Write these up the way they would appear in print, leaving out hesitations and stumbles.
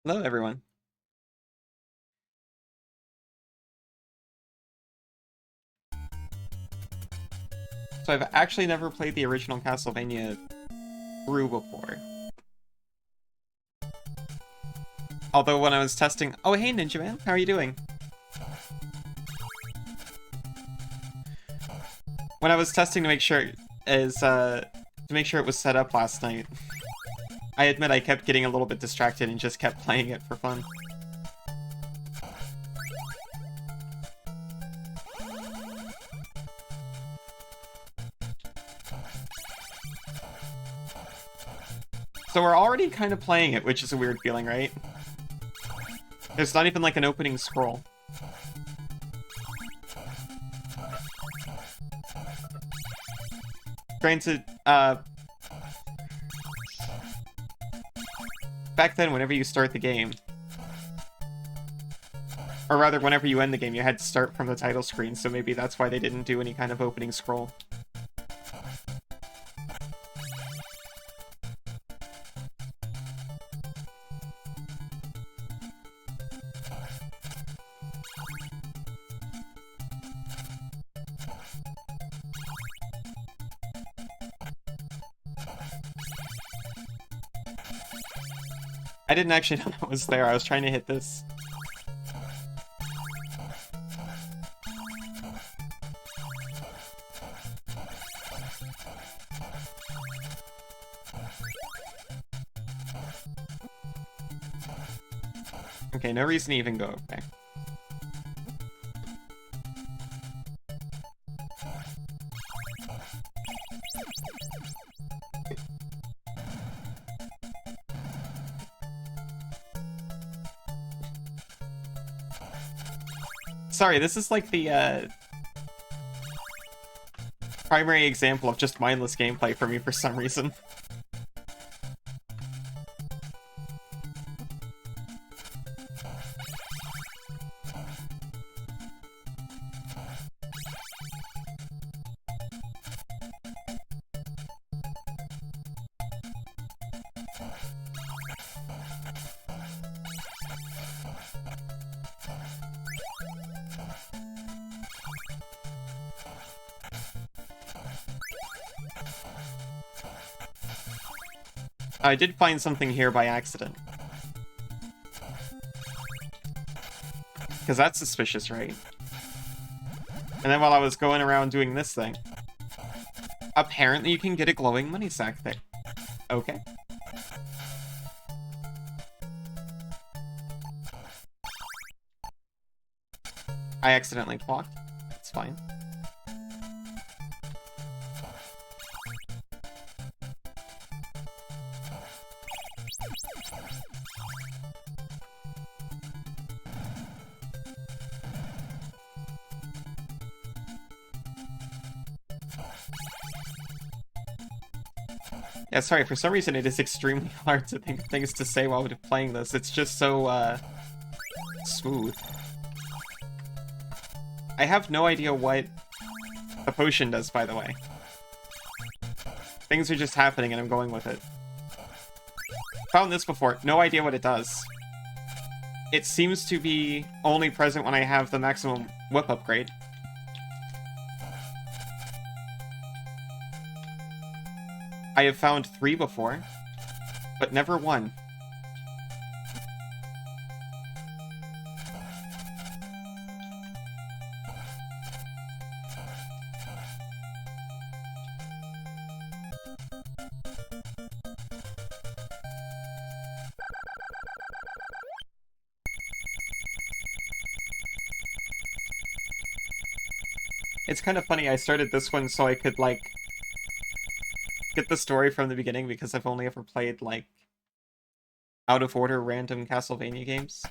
Hello, everyone. So I've actually never played the original Castlevania through before. Although when I was testing... Oh, hey, Ninja Man. How are you doing? When I was testing to make sure it was set up last night, I admit I kept getting a little bit distracted and just kept playing it for fun. So we're already kind of playing it, which is a weird feeling, right? There's not even like an opening scroll. Granted, back then, whenever you start the game, or rather, whenever you end the game, you had to start from the title screen, so maybe that's why they didn't do any kind of opening scroll. I didn't actually know that was there. I was trying to hit this. Okay, no reason to even go. Okay. Sorry, this is like the primary example of just mindless gameplay for me for some reason. I did find something here by accident. Because that's suspicious, right? And then while I was going around doing this thing, apparently you can get a glowing money sack thing. Okay. I accidentally clocked. It's fine. Yeah, sorry, for some reason it is extremely hard to think of things to say while playing this. It's just so, smooth. I have no idea what the potion does, by the way. Things are just happening and I'm going with it. Found this before. No idea what it does. It seems to be only present when I have the maximum whip upgrade. I have found 3 before, but never 1. It's kind of funny, I started this one so I could, like, get the story from the beginning because I've only ever played, like, out-of-order random Castlevania games.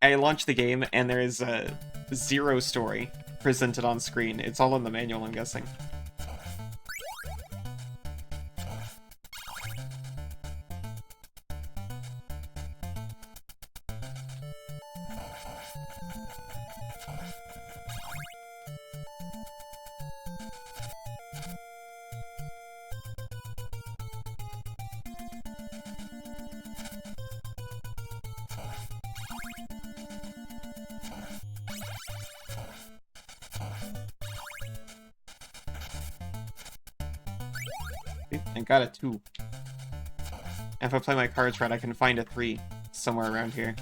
I launched the game and there is a 0 story presented on screen. It's all in the manual, I'm guessing. And got a 2. And if I play my cards right, I can find a 3 somewhere around here.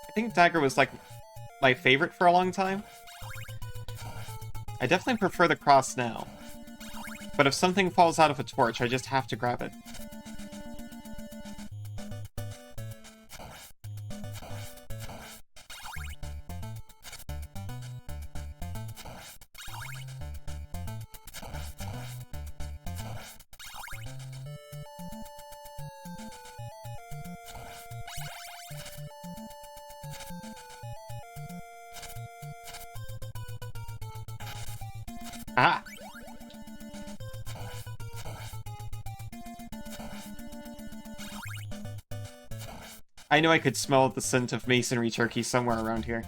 I think Dagger was like my favorite for a long time. I definitely prefer the cross now. But if something falls out of a torch, I just have to grab it. Ah! I knew I could smell the scent of masonry turkey somewhere around here.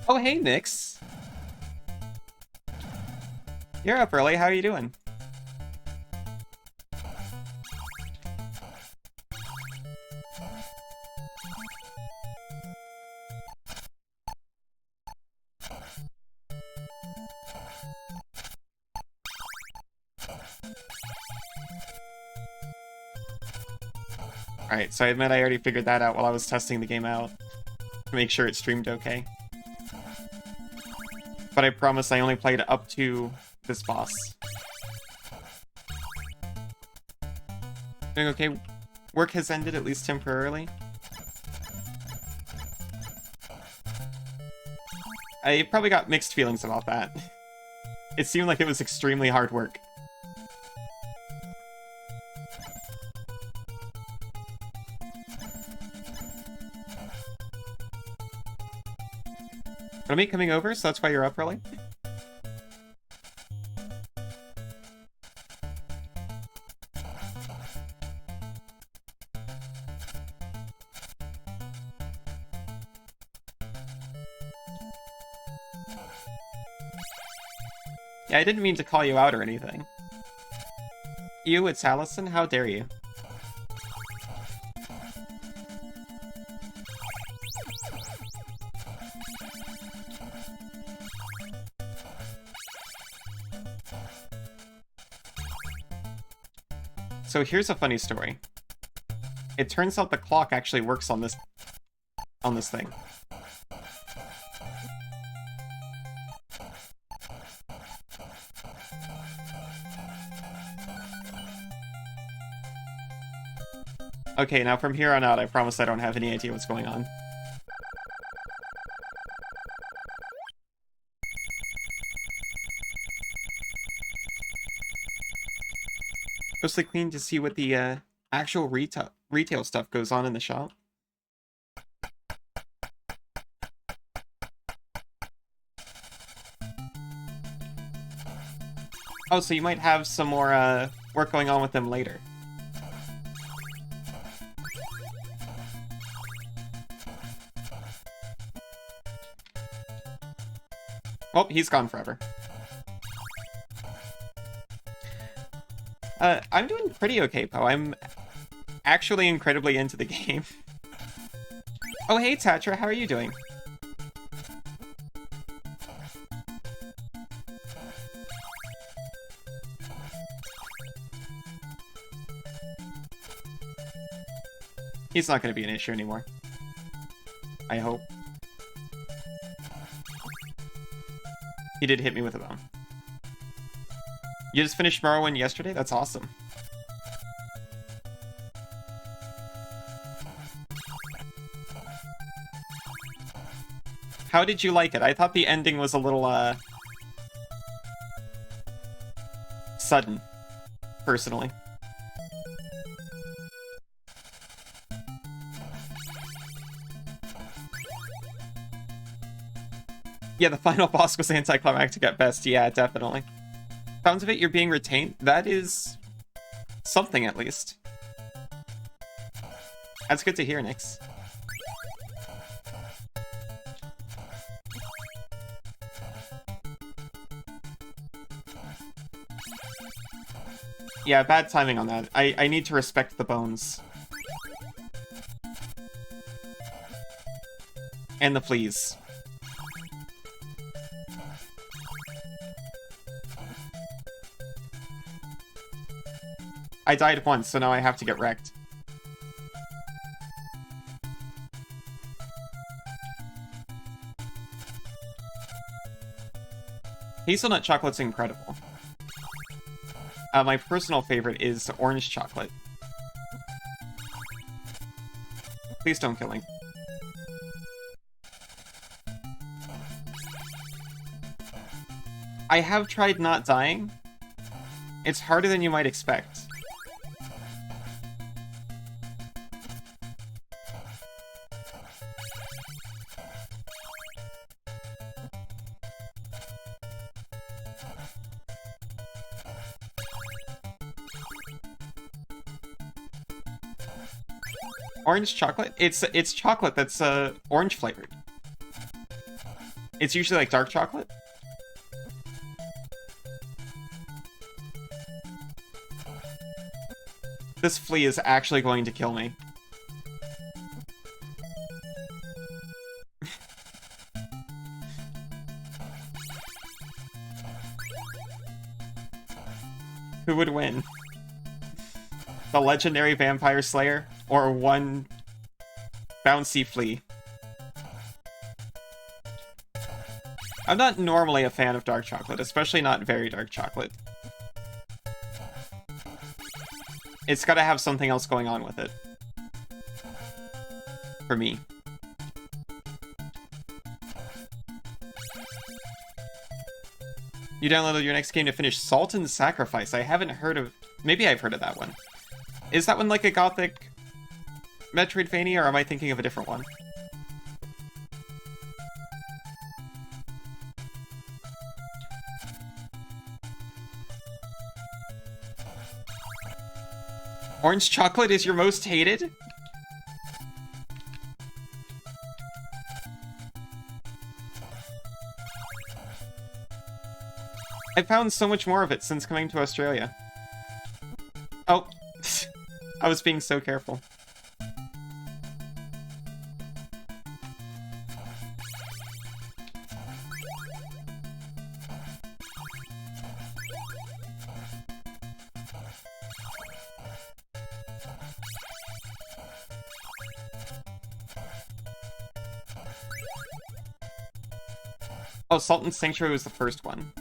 Oh, hey, Nyx. You're up early. How are you doing? Alright, so I admit I already figured that out while I was testing the game out. To make sure it streamed okay. But I promise I only played up to this boss. Doing okay. Work has ended, at least temporarily. I probably got mixed feelings about that. It seemed like it was extremely hard work. Are you coming over, so that's why you're up early? Yeah, I didn't mean to call you out or anything. You, it's Allison? How dare you? So here's a funny story. It turns out the clock actually works on this thing. Okay, now from here on out, I promise I don't have any idea what's going on. Mostly clean to see what the actual retail stuff goes on in the shop. Oh, so you might have some more work going on with them later. Oh, he's gone forever. I'm doing pretty okay, Poe. I'm actually incredibly into the game. Oh, hey, Tatra, how are you doing? He's not going to be an issue anymore. I hope. He did hit me with a bomb. You just finished Morrowind yesterday? That's awesome. How did you like it? I thought the ending was a little, sudden, personally. Yeah, the final boss was anticlimactic at best. Yeah, definitely. Sounds of it, you're being retained. That is something, at least. That's good to hear, Nyx. Yeah, bad timing on that. I need to respect the bones. And the fleas. I died once, so now I have to get wrecked. Hazelnut chocolate's incredible. My personal favorite is orange chocolate. Please don't kill me. I have tried not dying. It's harder than you might expect. Orange chocolate? It's chocolate that's orange flavored. It's usually like dark chocolate. This flea is actually going to kill me. Who would win? The legendary vampire slayer or one bouncy flea? I'm not normally a fan of dark chocolate, especially not very dark chocolate. It's gotta have something else going on with it. For me. You downloaded your next game to finish Salt and Sacrifice. I haven't heard of... Maybe I've heard of that one. Is that one like a gothic Metroidvania, or am I thinking of a different one? Orange chocolate is your most hated? I found so much more of it since coming to Australia. Oh, I was being so careful. Oh, Salt and Sanctuary was the first one.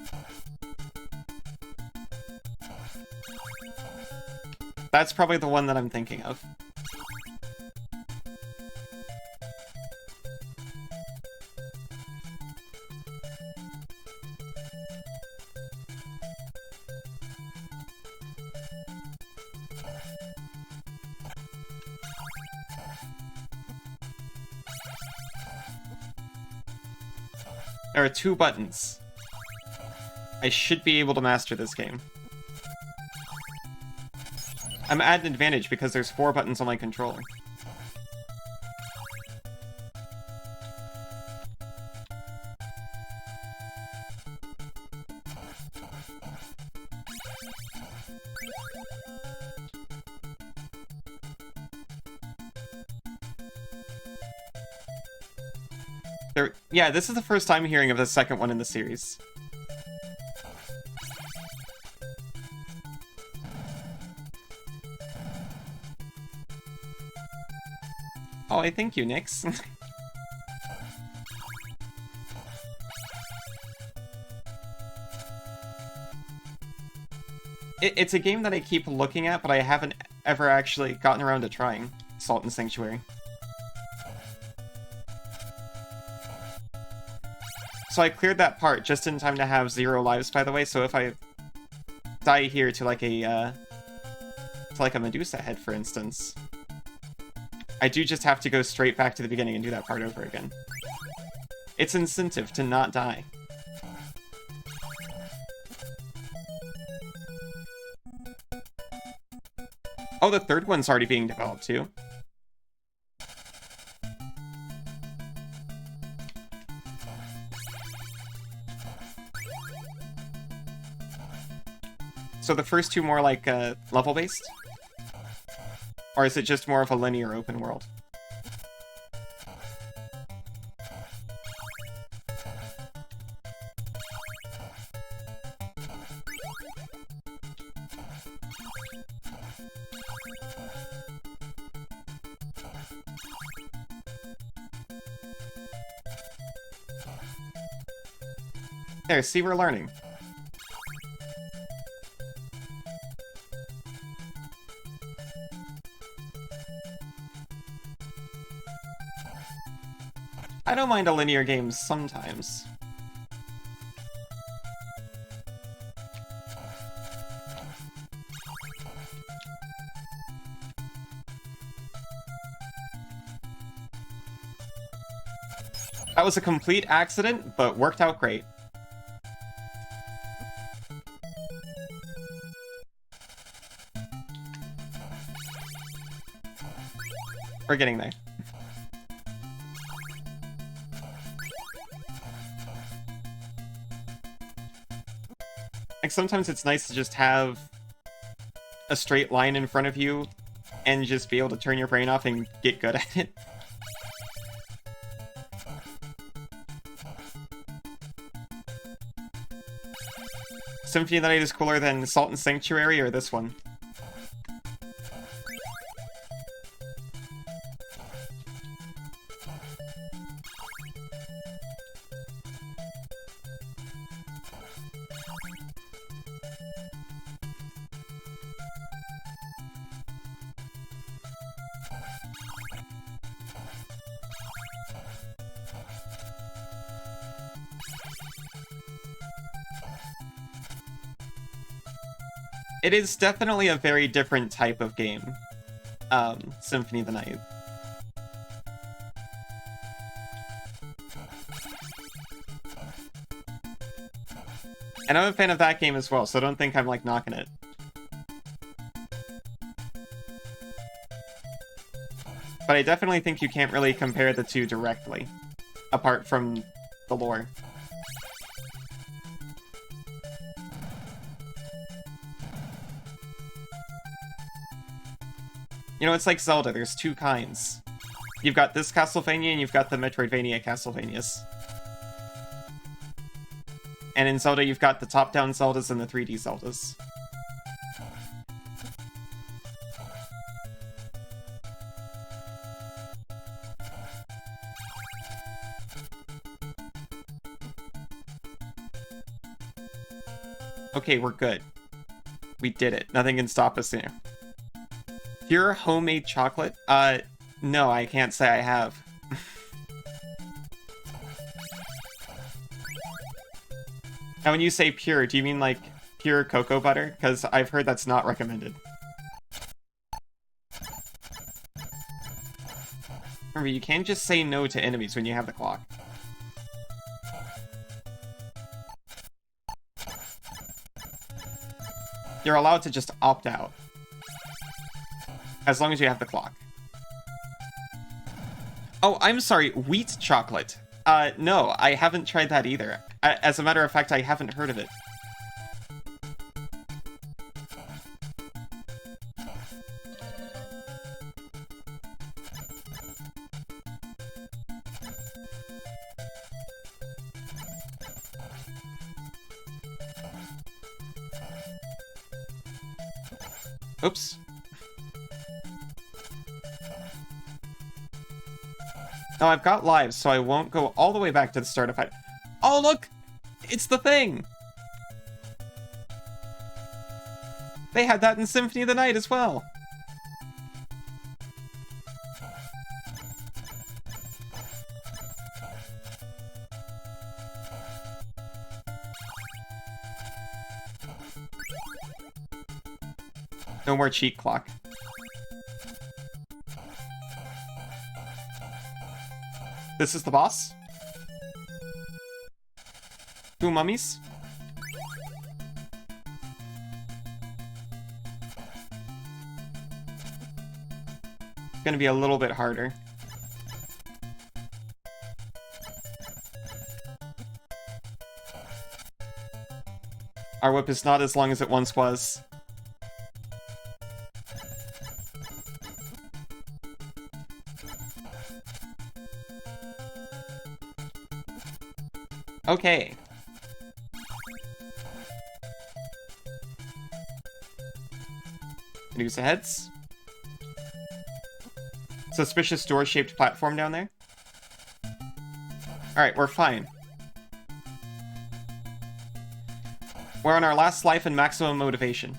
That's probably the one that I'm thinking of. There are 2 buttons. I should be able to master this game. I'm at an advantage because there's 4 buttons on my controller. Yeah, this is the first time hearing of the second one in the series. Oh, I thank you, Nyx. It's a game that I keep looking at, but I haven't ever actually gotten around to trying. Salt and Sanctuary. So I cleared that part just in time to have 0 lives, by the way, so if I die here to like a Medusa head, for instance, I do just have to go straight back to the beginning and do that part over again. It's incentive to not die. Oh, the third one's already being developed too. So the first two more like level-based? Or is it just more of a linear open world? There, see, we're learning. I don't mind a linear game sometimes. That was a complete accident, but worked out great. We're getting there. Like, sometimes it's nice to just have a straight line in front of you and just be able to turn your brain off and get good at it. Symphony of the Night is cooler than Salt and Sanctuary or this one? It is definitely a very different type of game, Symphony of the Night. And I'm a fan of that game as well, so don't think I'm, like, knocking it. But I definitely think you can't really compare the two directly, apart from the lore. You know, it's like Zelda, there's two kinds. You've got this Castlevania and you've got the Metroidvania Castlevanias. And in Zelda, you've got the top-down Zeldas and the 3D Zeldas. Okay, we're good. We did it. Nothing can stop us now. Pure homemade chocolate? No, I can't say I have. Now, when you say pure, do you mean, like, pure cocoa butter? Because I've heard that's not recommended. Remember, you can't just say no to enemies when you have the clock. You're allowed to just opt out. As long as you have the clock. Oh, I'm sorry, wheat chocolate. No, I haven't tried that either. As a matter of fact, I haven't heard of it. Oops. Now, I've got lives, so I won't go all the way back to the start of it. Oh, look! It's the thing! They had that in Symphony of the Night as well. No more cheat clock. This is the boss. 2 mummies. It's gonna be a little bit harder. Our whip is not as long as it once was. Okay. Use the heads. Suspicious door-shaped platform down there. Alright, we're fine. We're on our last life and maximum motivation.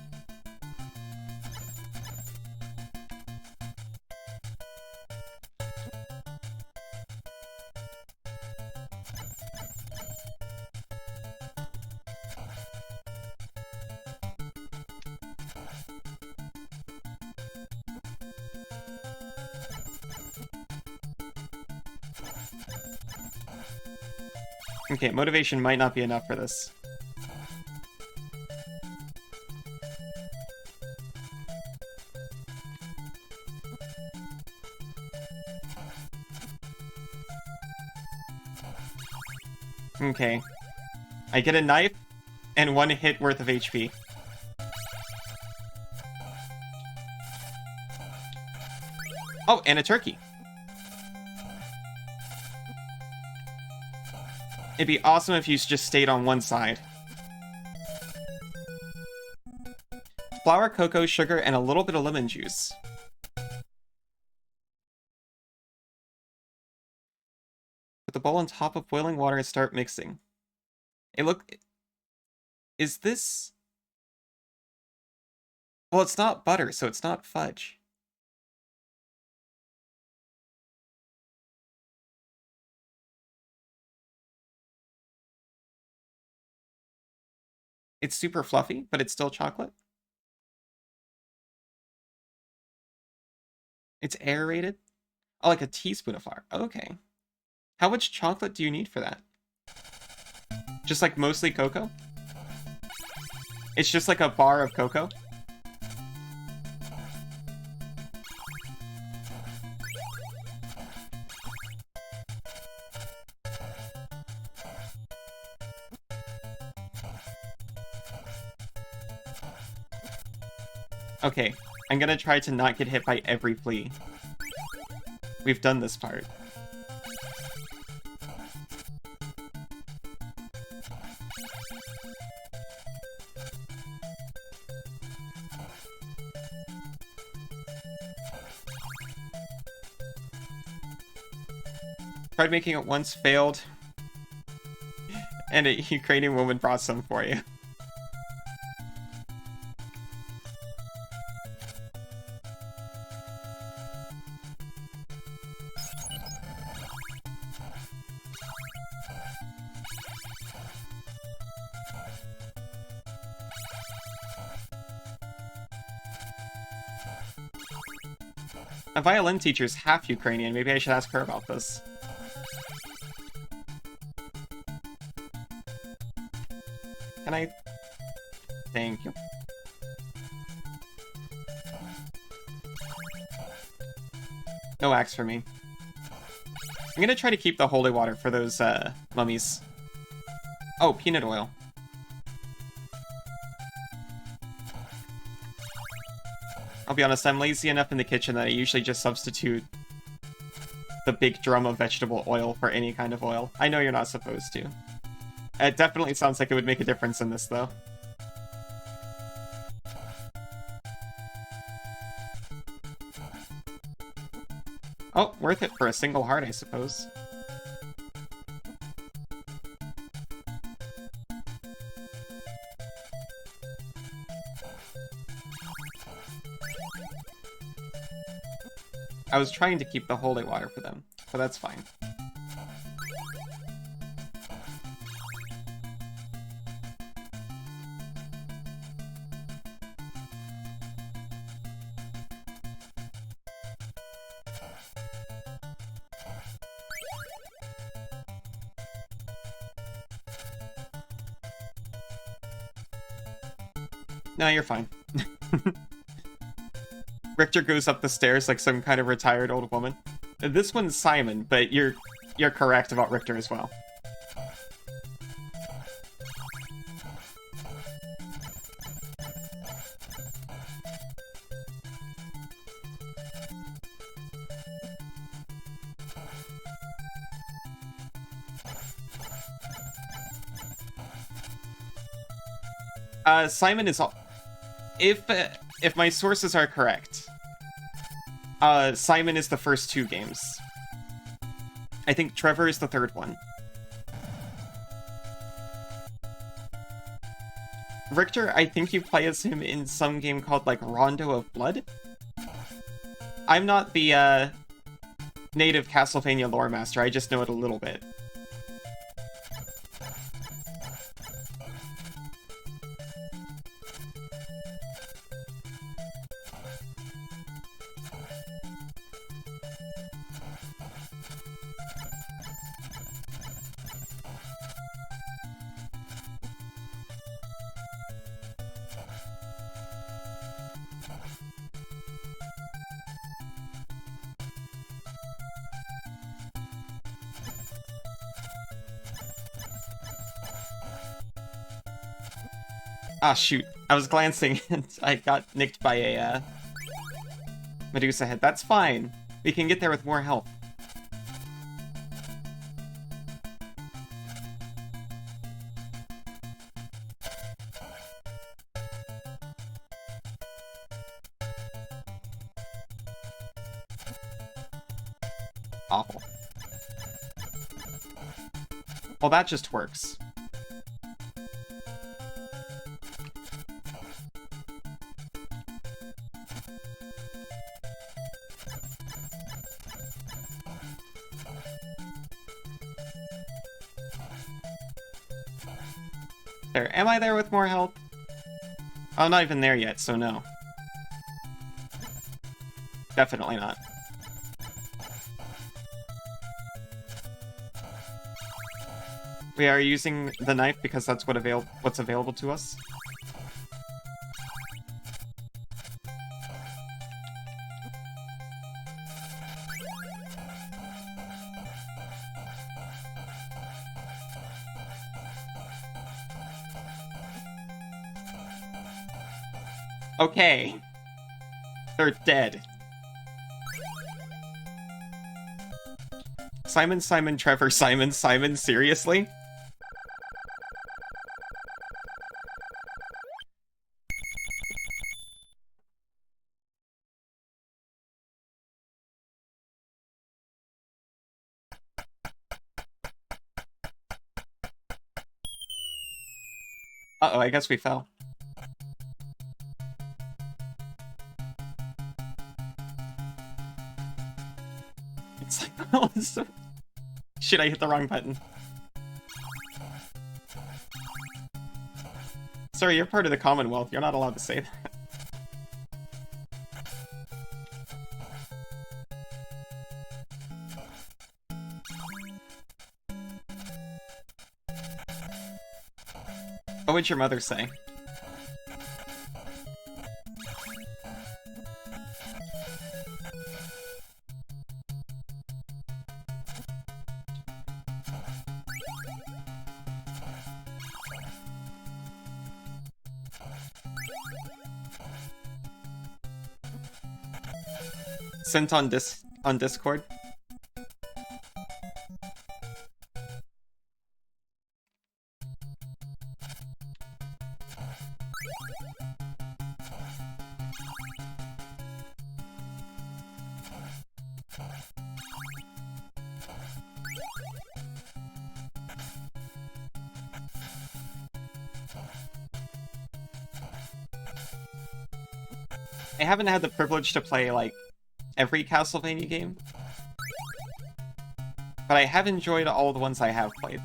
Okay, motivation might not be enough for this. Okay. I get a knife and 1 hit worth of HP. Oh, and a turkey. It'd be awesome if you just stayed on one side. Flour, cocoa, sugar, and a little bit of lemon juice. Put the bowl on top of boiling water and start mixing. Hey, look. Is this... Well, it's not butter, so it's not fudge. It's super fluffy, but it's still chocolate. It's aerated. Oh, like a teaspoon of flour. Okay. How much chocolate do you need for that? Just like mostly cocoa? It's just like a bar of cocoa? Okay, I'm gonna try to not get hit by every flea. We've done this part. Tried making it once, failed. And a Ukrainian woman brought some for you. My violin teacher's half Ukrainian. Maybe I should ask her about this. Can I? Thank you. No axe for me. I'm gonna try to keep the holy water for those mummies. Oh, peanut oil. I'll be honest, I'm lazy enough in the kitchen that I usually just substitute the big drum of vegetable oil for any kind of oil. I know you're not supposed to. It definitely sounds like it would make a difference in this, though. Oh, worth it for a single heart, I suppose. I was trying to keep the holy water for them, but that's fine. No, you're fine. Richter goes up the stairs like some kind of retired old woman. This one's Simon, but you're correct about Richter as well. Simon is... If my sources are correct, Simon is the first 2 games. I think Trevor is the 3rd one. Richter, I think you play as him in some game called, like, Rondo of Blood? I'm not the, native Castlevania lore master, I just know it a little bit. Ah, shoot. I was glancing and I got nicked by a, Medusa head. That's fine. We can get there with more help. Awful. Well, that just works. There. Am I there with more help? I'm not even there yet, so no. Definitely not. We are using the knife because that's what's available to us. Okay. They're dead. Simon, Simon, Trevor, Simon, Simon, seriously? Uh-oh, I guess we fell. It's like, oh, so... Shit, I hit the wrong button. Sorry, you're part of the Commonwealth. You're not allowed to say that. What would your mother say? Sent on Discord. I haven't had the privilege to play, like, every Castlevania game, but I have enjoyed all the ones I have played.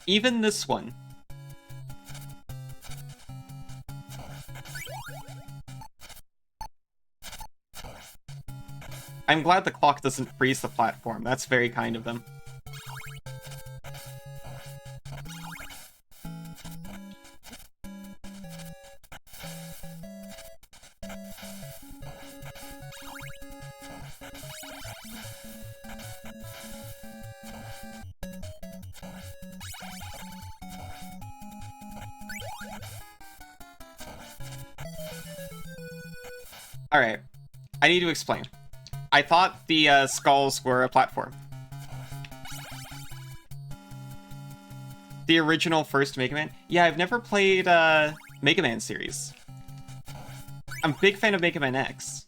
Even this one. I'm glad the clock doesn't freeze the platform. That's very kind of them. Alright, I need to explain. I thought the skulls were a platform. The original first Mega Man? Yeah, I've never played Mega Man series. I'm a big fan of Mega Man X.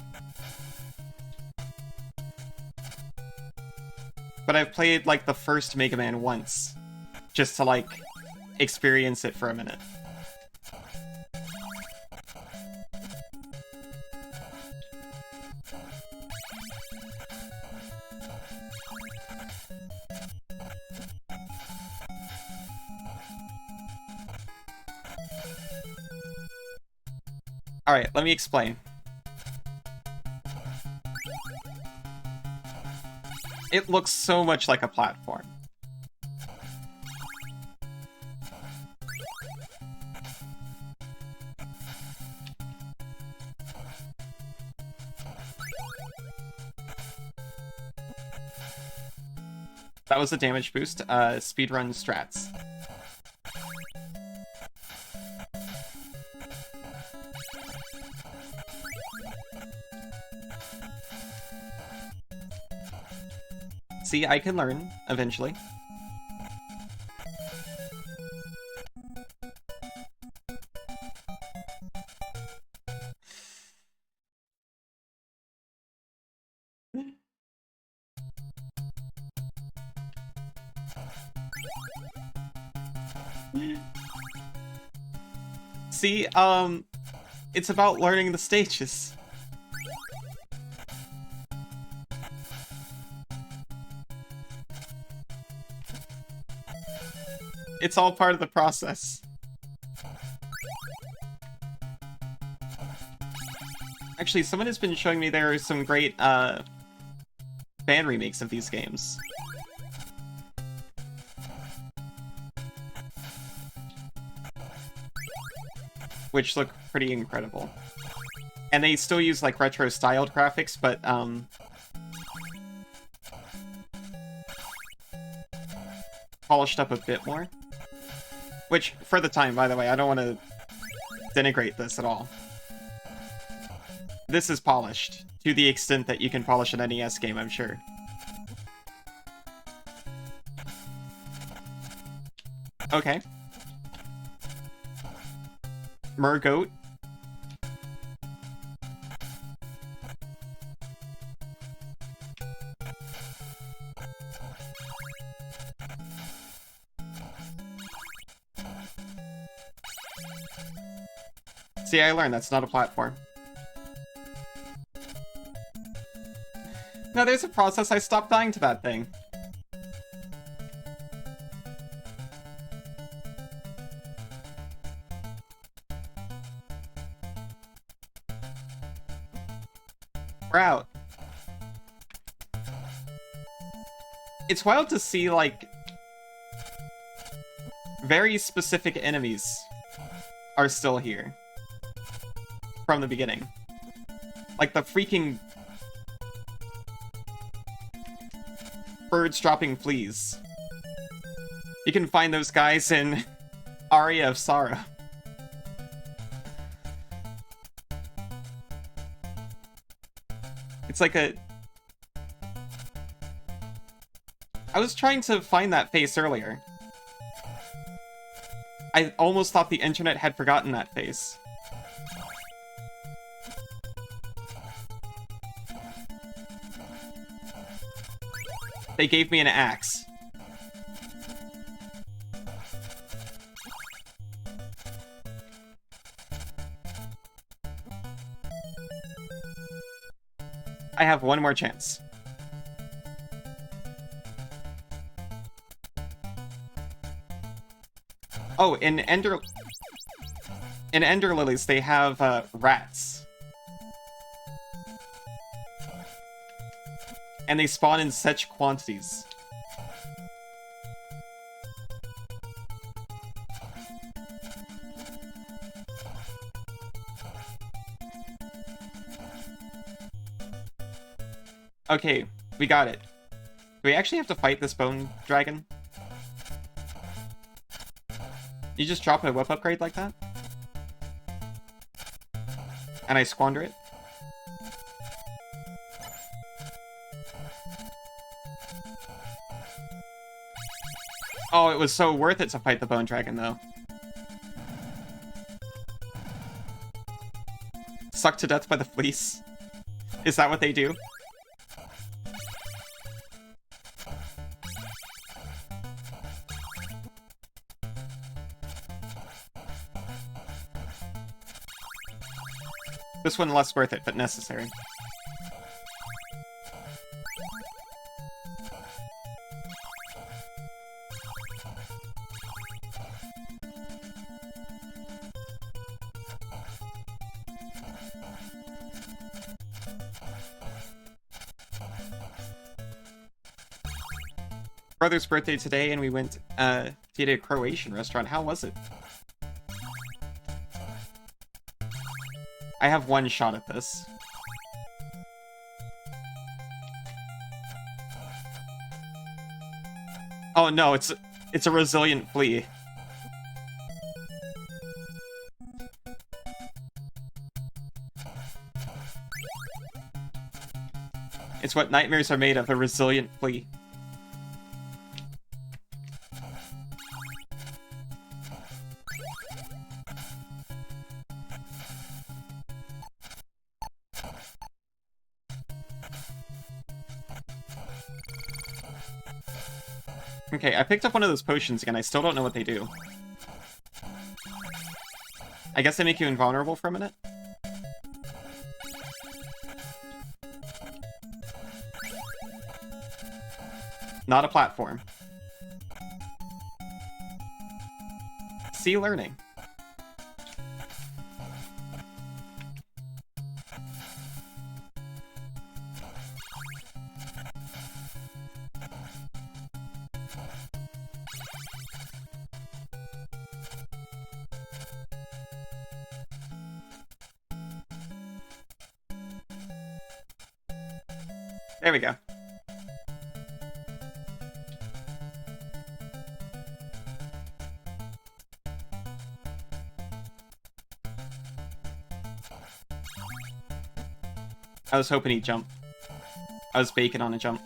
But I've played, like, the first Mega Man once. Just to, like, experience it for a minute. Alright, let me explain. It looks so much like a platform. That was a damage boost. Speedrun strats. See, I can learn, eventually. See, it's about learning the stages. It's all part of the process. Actually, someone has been showing me there are some great, fan remakes of these games. Which look pretty incredible. And they still use, like, retro-styled graphics, but, polished up a bit more. Which, for the time, by the way, I don't want to denigrate this at all. This is polished, to the extent that you can polish an NES game, I'm sure. Okay. Murgoat. See, I learned that's not a platform. No, there's a process. I stopped dying to that thing. We're out. It's wild to see, like, very specific enemies are still here. From the beginning. Like the freaking birds dropping fleas. You can find those guys in Aria of Sorrow. It's like a... I was trying to find that face earlier. I almost thought the internet had forgotten that face. They gave me an axe. I have one more chance. Oh, in Ender Lilies, they have rats. And they spawn in such quantities. Okay, we got it. Do we actually have to fight this bone dragon? You just drop a whip upgrade like that? And I squander it? Oh, it was so worth it to fight the bone dragon, though. Sucked to death by the fleece. Is that what they do? This one less worth it, but necessary. Brother's birthday today, and we went to eat at a Croatian restaurant. How was it? I have one shot at this. Oh no, it's a resilient flea. It's what nightmares are made of, a resilient flea. Okay, I picked up one of those potions again. I still don't know what they do. I guess they make you invulnerable for a minute? Not a platform. See learning. There we go. I was hoping he'd jump. I was baking on a jump.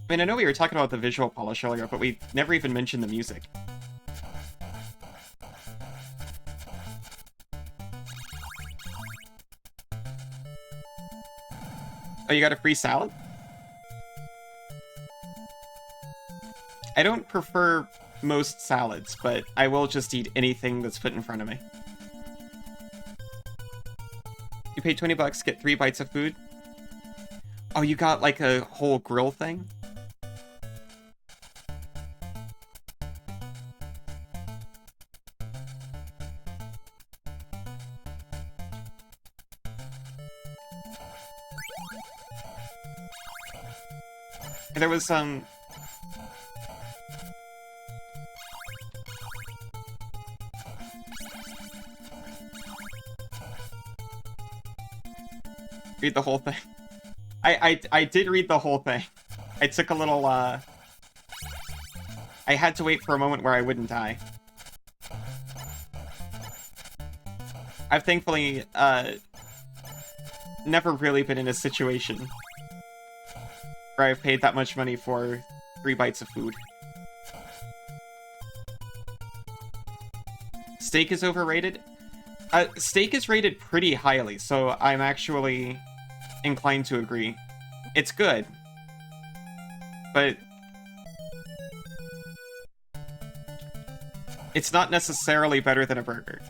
I mean, I know we were talking about the visual polish earlier, but we never even mentioned the music. Oh, you got a free salad? I don't prefer most salads, but I will just eat anything that's put in front of me. You pay 20 bucks, get 3 bites of food. Oh, you got like a whole grill thing? There was read the whole thing. I did read the whole thing. I took a little I had to wait for a moment where I wouldn't die. I've thankfully never really been in a situation where I've paid that much money for 3 bites of food. Steak is overrated? Steak is rated pretty highly, so I'm actually inclined to agree. It's good, but it's not necessarily better than a burger.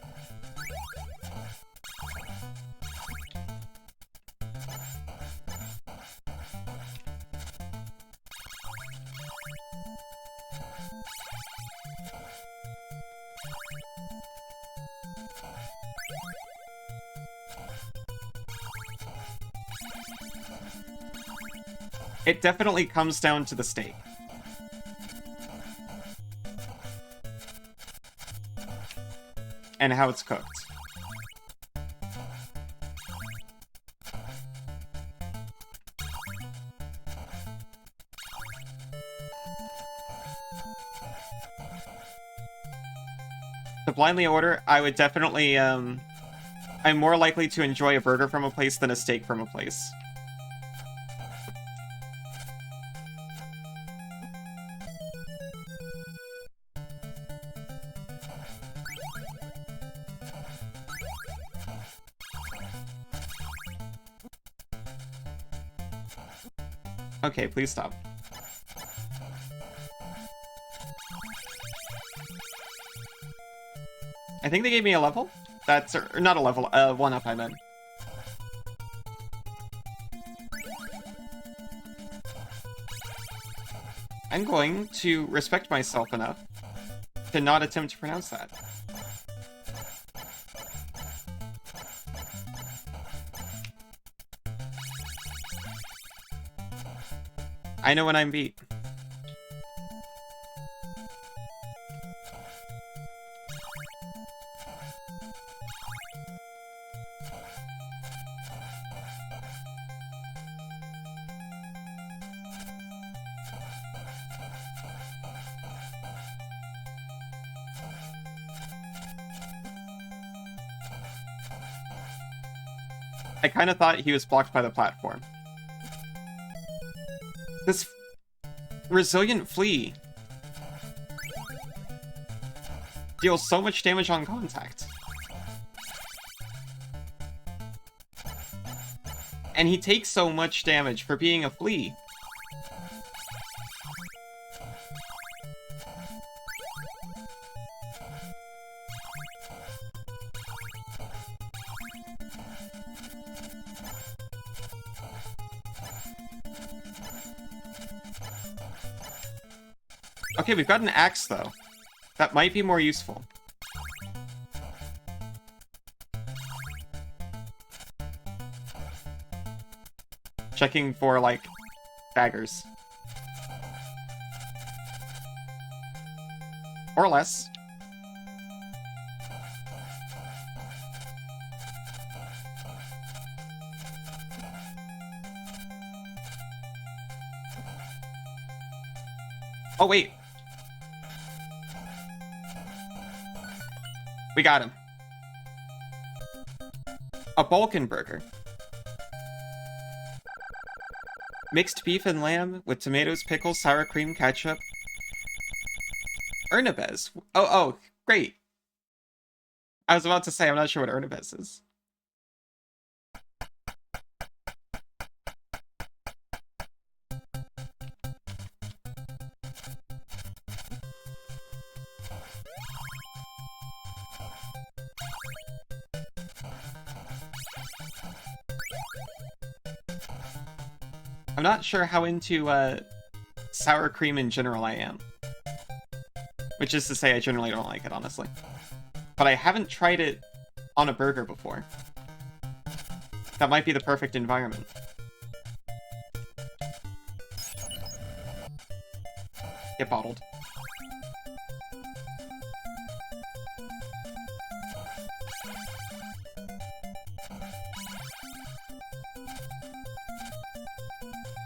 It definitely comes down to the steak. And how it's cooked. To blindly order, I would definitely, I'm more likely to enjoy a burger from a place than a steak from a place. Okay, please stop. I think they gave me a level? That's... or not a level, 1-up, I meant. I'm going to respect myself enough to not attempt to pronounce that. I know when I'm beat. I kind of thought he was blocked by the platform. This resilient flea deals so much damage on contact. And he takes so much damage for being a flea. Okay, we've got an axe, though. That might be more useful. Checking for, like, daggers. Or less. Oh, wait. We got him. A Balkan burger. Mixed beef and lamb with tomatoes, pickles, sour cream, ketchup. Ernabez. Oh, great. I was about to say, I'm not sure what Ernabez is. I'm not sure how into sour cream in general I am. Which is to say I generally don't like it, honestly. But I haven't tried it on a burger before. That might be the perfect environment. Get bottled.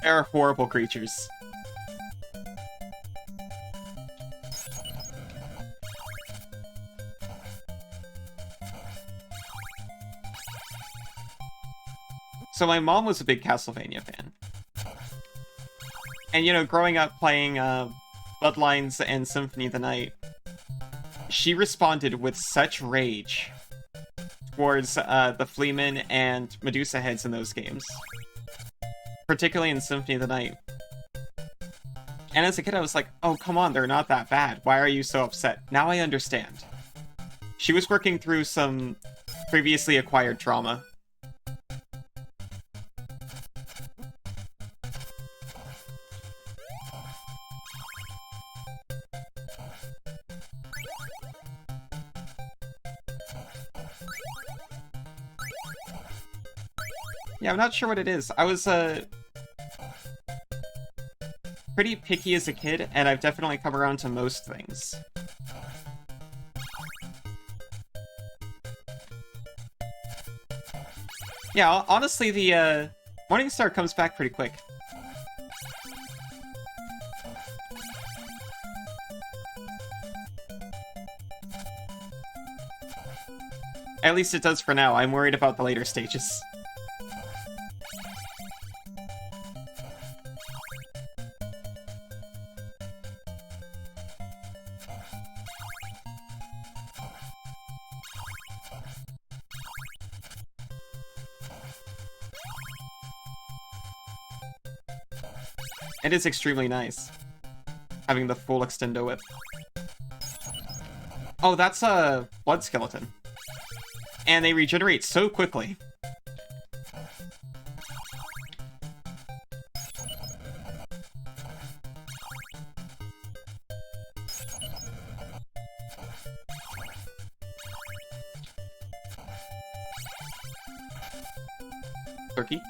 They're horrible creatures. So my mom was a big Castlevania fan. And, you know, growing up playing Bloodlines and Symphony of the Night, she responded with such rage towards the Fleaman and Medusa heads in those games. Particularly in Symphony of the Night. And as a kid, I was like, oh, come on, they're not that bad. Why are you so upset? Now I understand. She was working through some previously acquired trauma. Yeah, I'm not sure what it is. I was, pretty picky as a kid, and I've definitely come around to most things. Yeah, honestly, the, Morningstar comes back pretty quick. At least it does for now. I'm worried about the later stages. It is extremely nice, having the full extendo whip. Oh, that's a blood skeleton. And they regenerate so quickly. Turkey.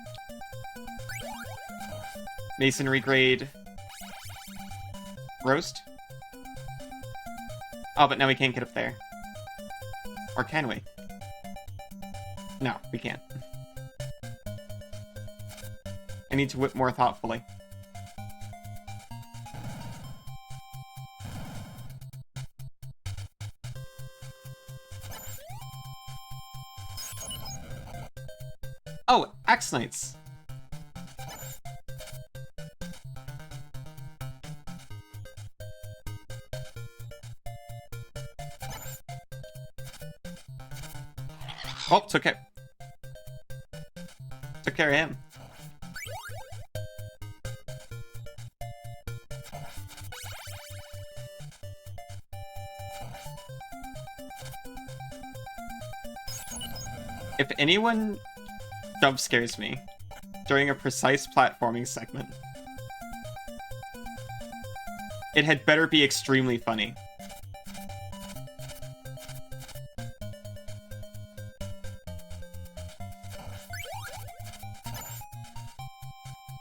Masonry grade roast. Oh, but now we can't get up there. Or can we? No, we can't. I need to whip more thoughtfully. Oh, Axe Knights. Oh, took care of him. If anyone jump scares me during a precise platforming segment, it had better be extremely funny.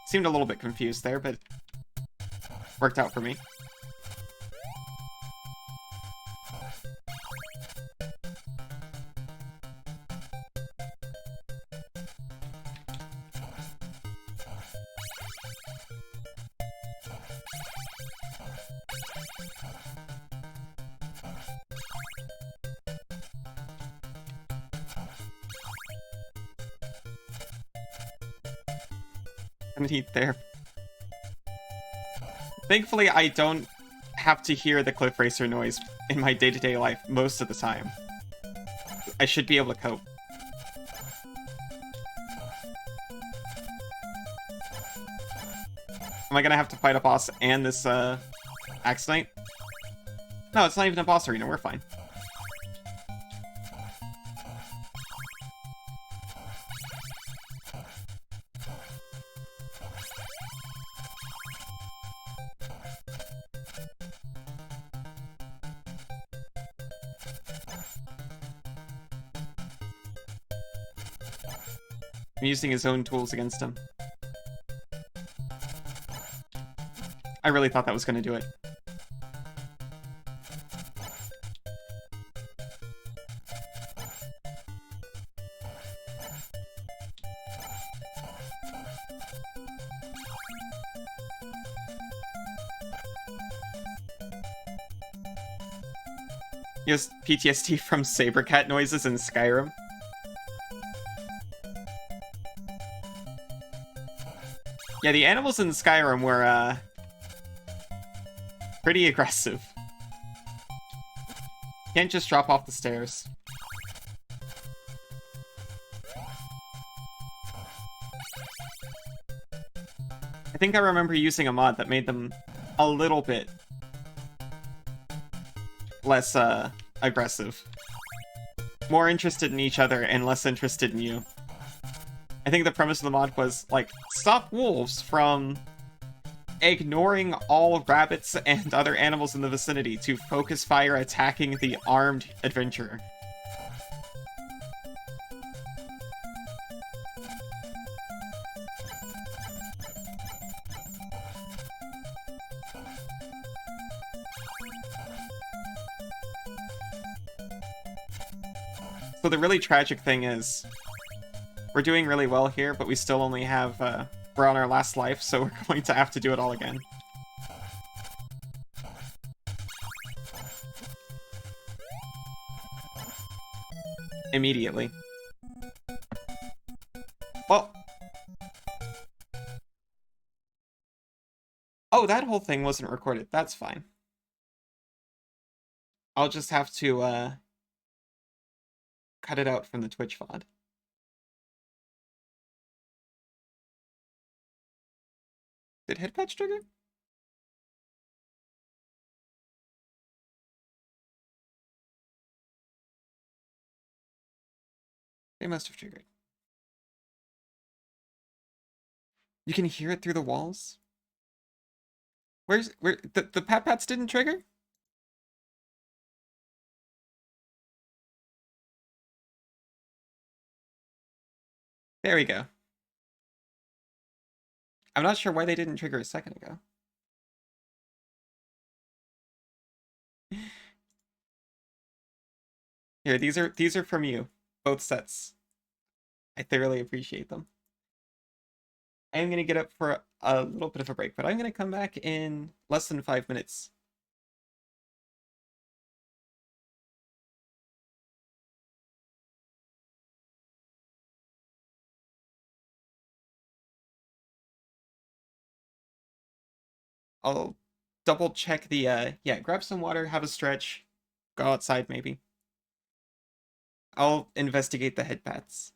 Seemed a little bit confused there, but worked out for me. Heat there. Thankfully, I don't have to hear the cliff racer noise in my day-to-day life most of the time. I should be able to cope. Am I gonna have to fight a boss and this Axe Knight? No, it's not even a boss arena, we're fine. I'm using his own tools against him. I really thought that was going to do it. He has PTSD from Sabercat noises in Skyrim. Yeah, the animals in Skyrim were, pretty aggressive. Can't just drop off the stairs. I think I remember using a mod that made them a little bit less aggressive. More interested in each other and less interested in you. I think the premise of the mod was, like, stop wolves from ignoring all rabbits and other animals in the vicinity to focus fire attacking the armed adventurer. So the really tragic thing is, we're doing really well here, but we still only have, we're on our last life, so we're going to have to do it all again. Immediately. Well... Oh, that whole thing wasn't recorded. That's fine. I'll just have to, cut it out from the Twitch VOD. Did hit patch trigger? They must have triggered. You can hear it through the walls? Where the pat-pats didn't trigger? There we go. I'm not sure why they didn't trigger a second ago. Here, these are from you. Both sets. I thoroughly appreciate them. I'm gonna get up for a little bit of a break, but I'm gonna come back in less than 5 minutes. I'll double check the, yeah, grab some water, have a stretch, go outside maybe. I'll investigate the head pats.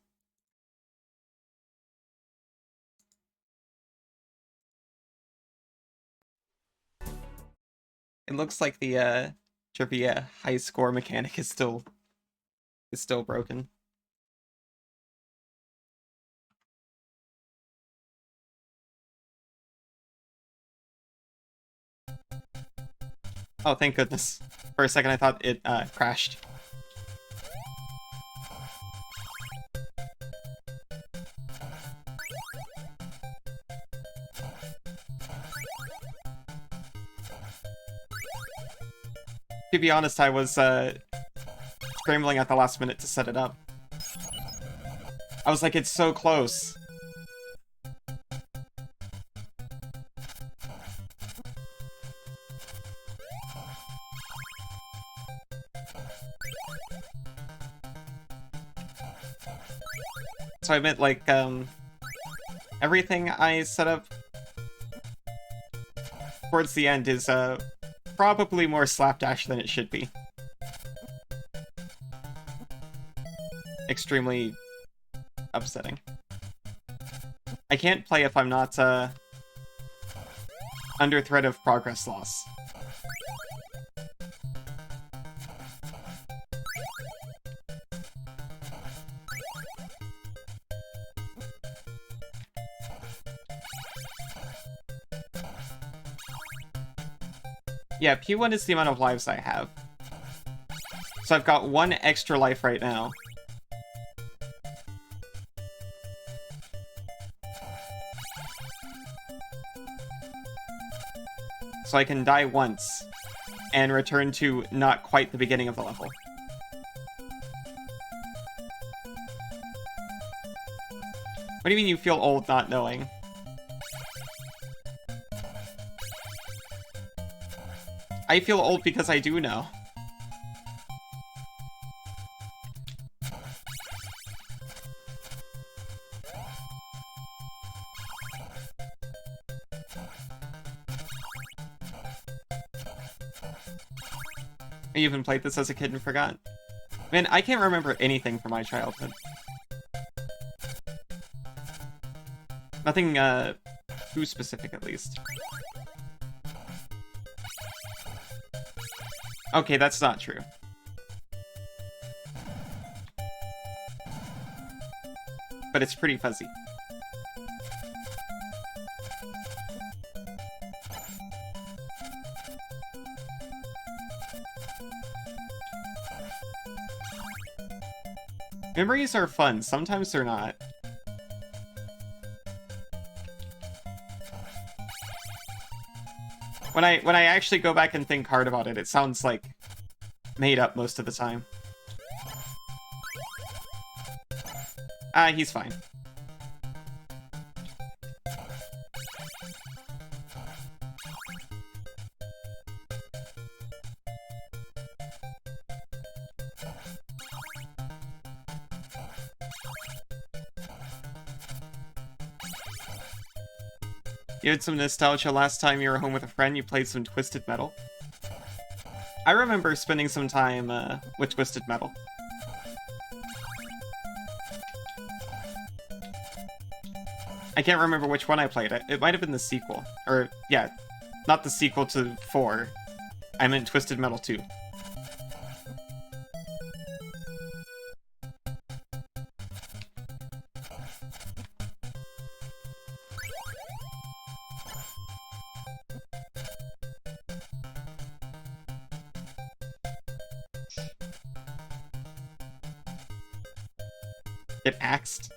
It looks like the, trivia high score mechanic is still broken. Oh, thank goodness. For a second I thought it crashed. To be honest, I was scrambling at the last minute to set it up. I was like, it's so close. So I meant, like, everything I set up towards the end is, probably more slapdash than it should be. Extremely upsetting. I can't play if I'm not, under threat of progress loss. Yeah, P1 is the amount of lives I have. So I've got 1 extra life right now. So I can die once and return to not quite the beginning of the level. What do you mean you feel old not knowing? I feel old because I do know. I even played this as a kid and forgot. Man, I can't remember anything from my childhood. Nothing, too specific, at least. Okay, that's not true. But it's pretty fuzzy. Memories are fun, sometimes they're not. When I actually go back and think hard about it, it sounds like made up most of the time. He's fine. You had some nostalgia last time you were home with a friend, you played some Twisted Metal. I remember spending some time with Twisted Metal. I can't remember which one I played. It might have been the sequel. Or, yeah, not the sequel to 4. I meant Twisted Metal 2. Get axed.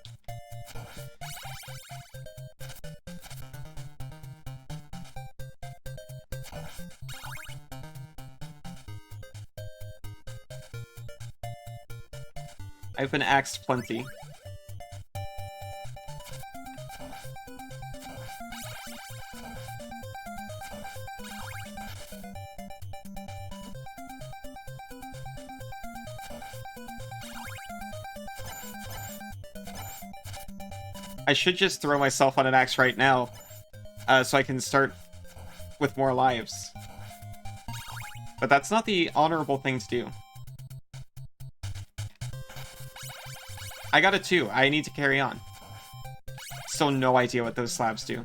I've been axed plenty. I should just throw myself on an axe right now, so I can start with more lives. But that's not the honorable thing to do. I got a 2. I need to carry on. Still no idea what those slabs do.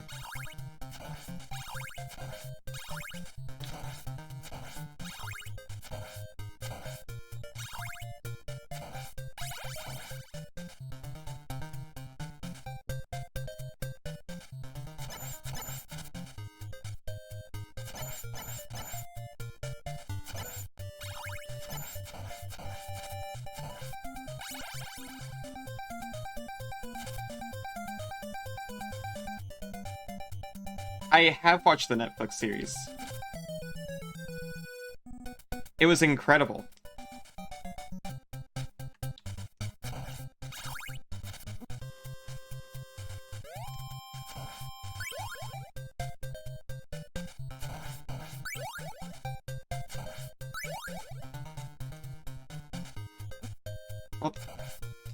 I have watched the Netflix series. It was incredible. Well,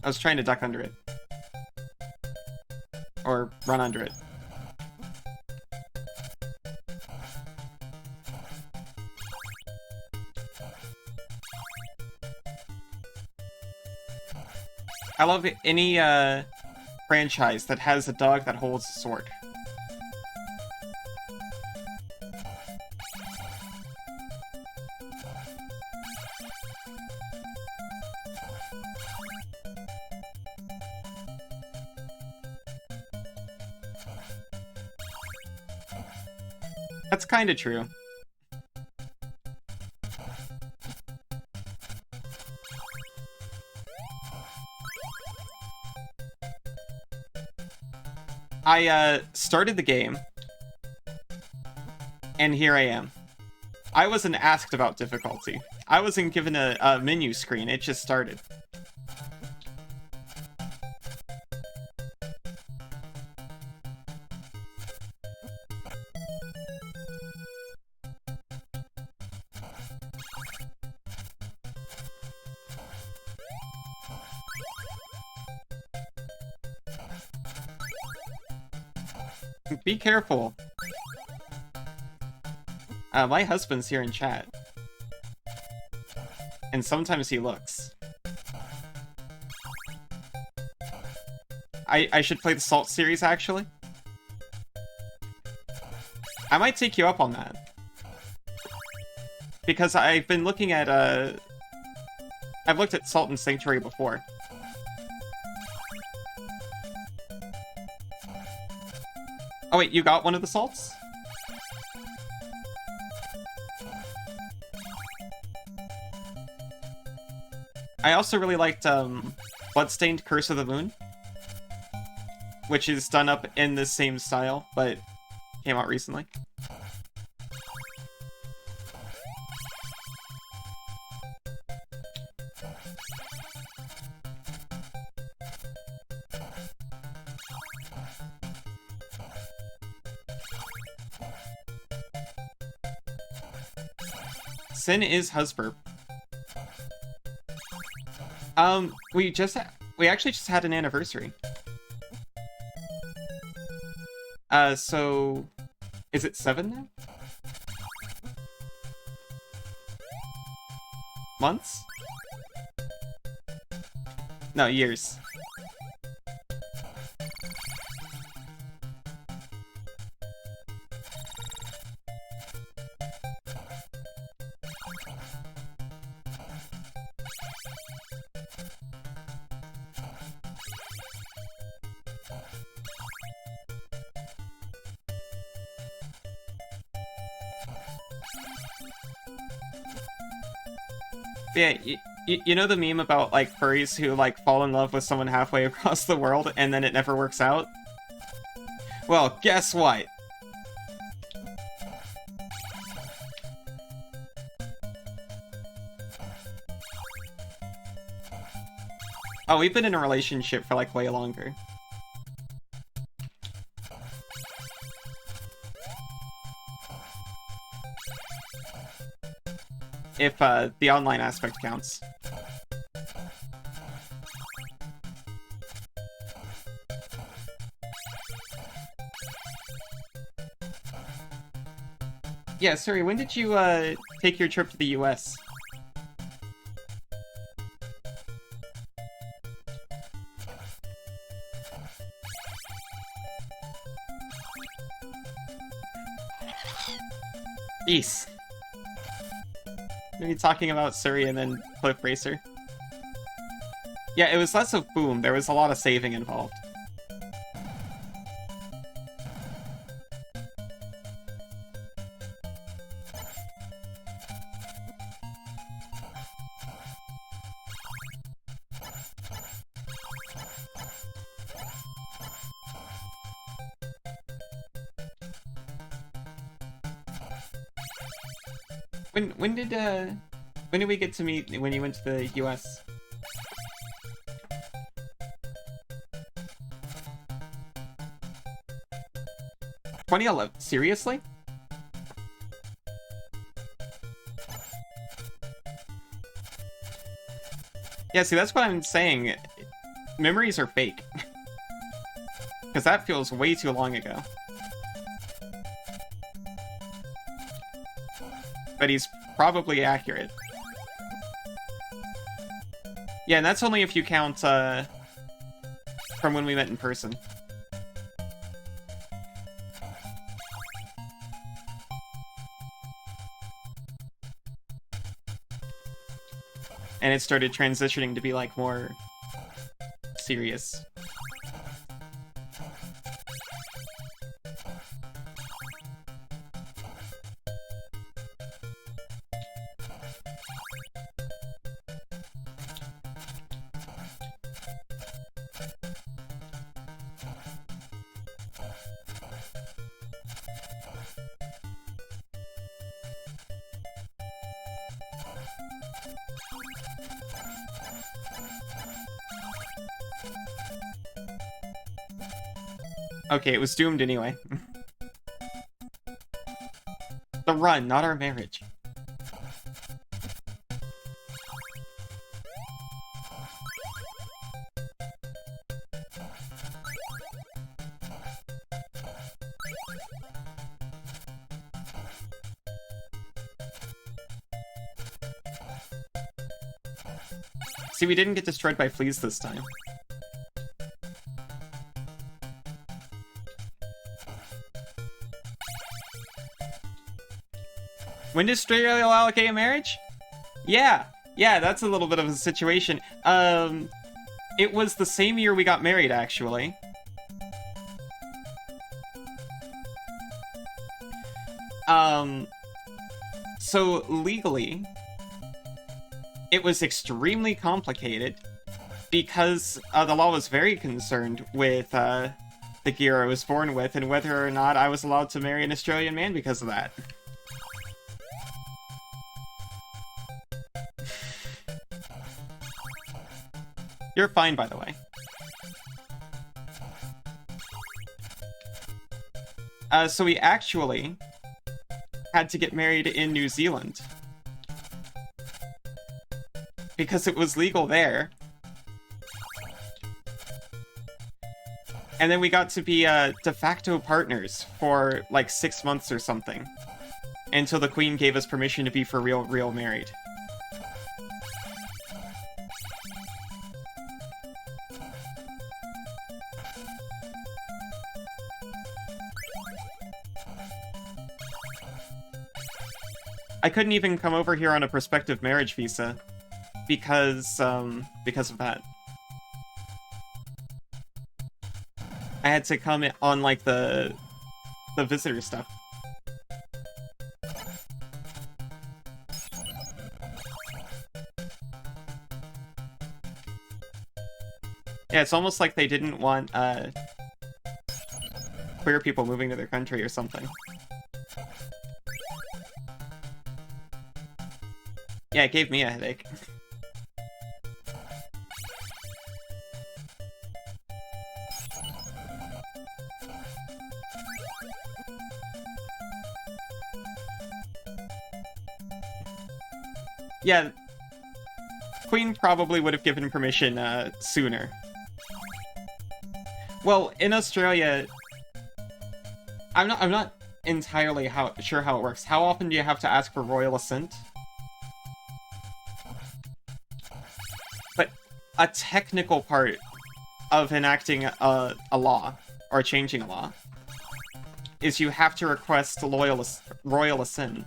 I was trying to duck under it. Or run under it. I love any franchise that has a dog that holds a sword. That's kind of true. I started the game, and here I am. I wasn't asked about difficulty. I wasn't given a menu screen, it just started. Be careful. My husband's here in chat. And sometimes he looks. I should play the Salt series, actually. I might take you up on that. Because I've been looking at, I've looked at Sultan Sanctuary before. Oh wait, you got one of the salts? I also really liked, Bloodstained Curse of the Moon, which is done up in the same style, but came out recently. Sin is Husburp. We actually just had an anniversary. So is it 7 now? Months? No, years. Yeah, you know the meme about, like, furries who, like, fall in love with someone halfway across the world and then it never works out? Well, guess what? Oh, we've been in a relationship for, like, way longer. If, the online aspect counts. Yeah, sorry, when did you, take your trip to the US? East. Maybe talking about Surrey and then Cliff Racer. Yeah, it was less of boom. There was a lot of saving involved. When did we get to meet when you went to the US? (2011) Seriously? Yeah, see, that's what I'm saying. Memories are fake. Because that feels way too long ago. But he's probably accurate. Yeah, and that's only if you count, from when we met in person. And it started transitioning to be, like, more serious. Okay, it was doomed anyway. The run, not our marriage. See, we didn't get destroyed by fleas this time. When does Australia allow gay marriage? Yeah, that's a little bit of a situation. It was the same year we got married, actually. So legally, it was extremely complicated because the law was very concerned with the gear I was born with and whether or not I was allowed to marry an Australian man because of that. You're fine, by the way. So we actually had to get married in New Zealand because it was legal there. And then we got to be de facto partners for like 6 months or something until the Queen gave us permission to be for real married. I couldn't even come over here on a prospective marriage visa because of that. I had to come on like the visitor stuff. Yeah, it's almost like they didn't want queer people moving to their country or something. Yeah, it gave me a headache. Yeah, Queen probably would have given permission sooner. Well, in Australia, I'm not entirely sure how it works. How often do you have to ask for royal assent? But a technical part of enacting a law or changing a law is you have to request royal assent,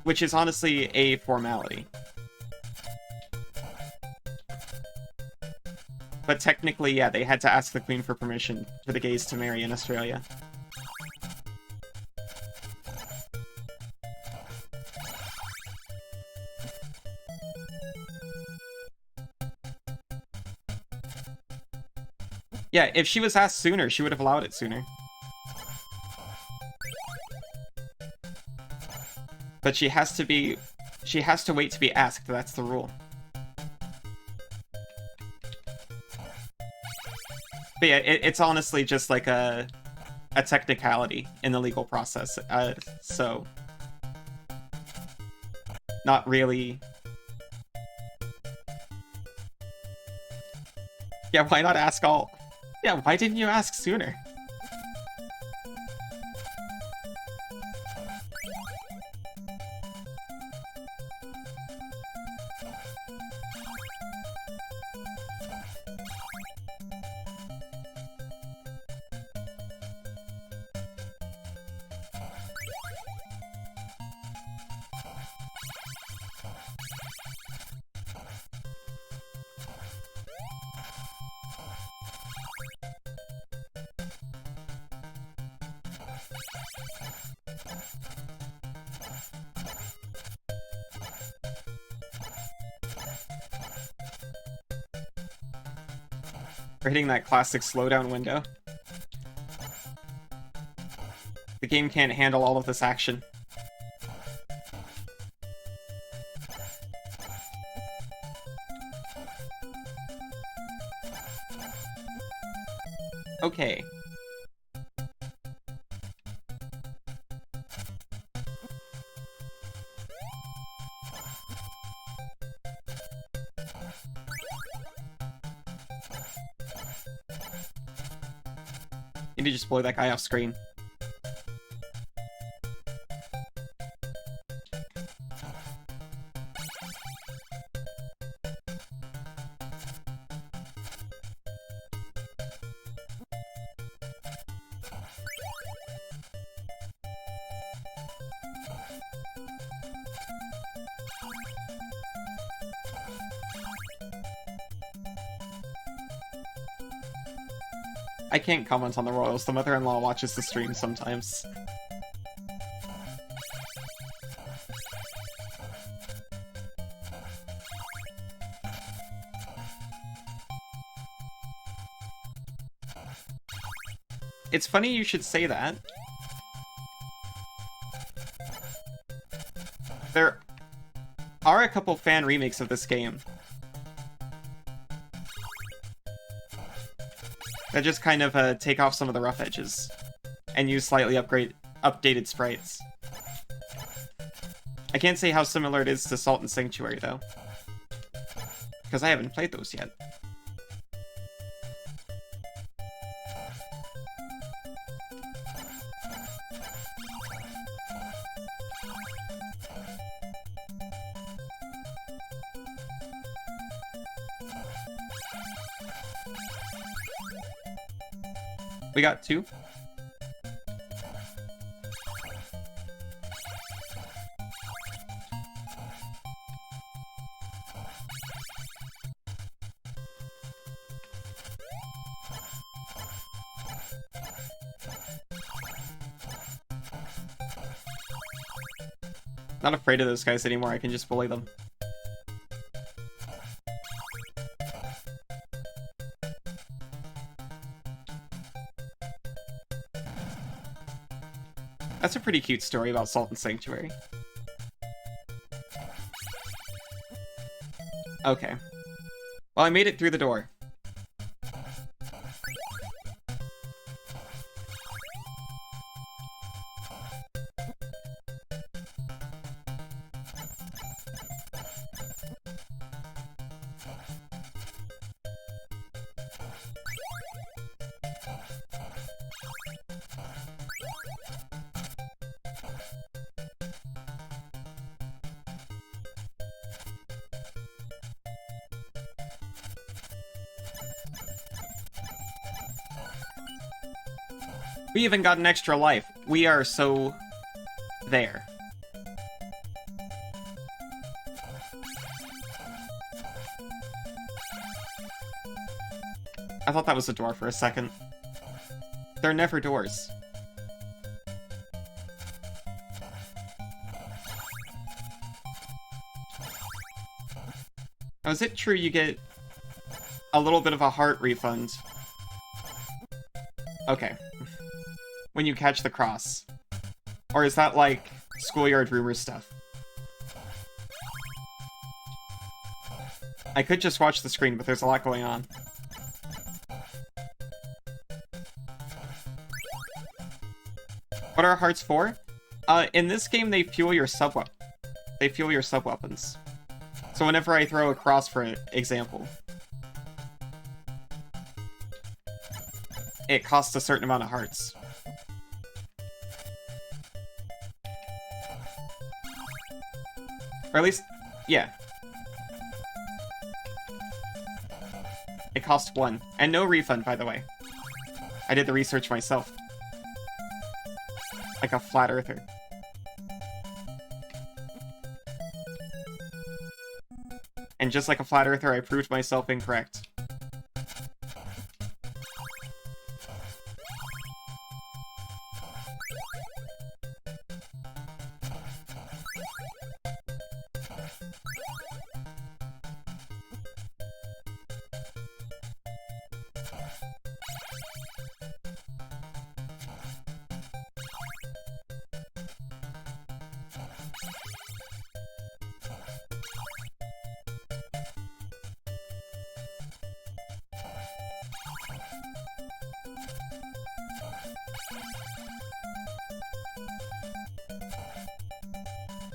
which is honestly a formality. But technically, yeah, they had to ask the Queen for permission for the gays to marry in Australia. Yeah, if she was asked sooner, she would have allowed it sooner. But she has to wait to be asked, that's the rule. But yeah, it's honestly just like a technicality in the legal process, so not really. Yeah, why not ask all? Yeah, why didn't you ask sooner? We're hitting that classic slowdown window. The game can't handle all of this action. Okay. Need to just blow that guy off screen. I can't comment on the royals. The mother-in-law watches the stream sometimes. It's funny you should say that. There are a couple fan remakes of this game that just kind of take off some of the rough edges and use slightly updated sprites. I can't say how similar it is to Salt and Sanctuary, though, because I haven't played those yet. We got 2. Not afraid of those guys anymore, I can just bully them. That's a pretty cute story about Salt and Sanctuary. Okay. Well, I made it through the door. We even got an extra life. We are so there. I thought that was a door for a second. They're never doors. Now, is it true you get a little bit of a heart refund? Okay. When you catch the cross. Or is that like Schoolyard Rumors stuff? I could just watch the screen, but there's a lot going on. What are hearts for? In this game, they fuel your sub-weapons. They fuel your sub-weapons. So whenever I throw a cross, for example, it costs a certain amount of hearts. Or at least, yeah. It cost 1. And no refund, by the way. I did the research myself. Like a flat earther. And just like a flat earther, I proved myself incorrect.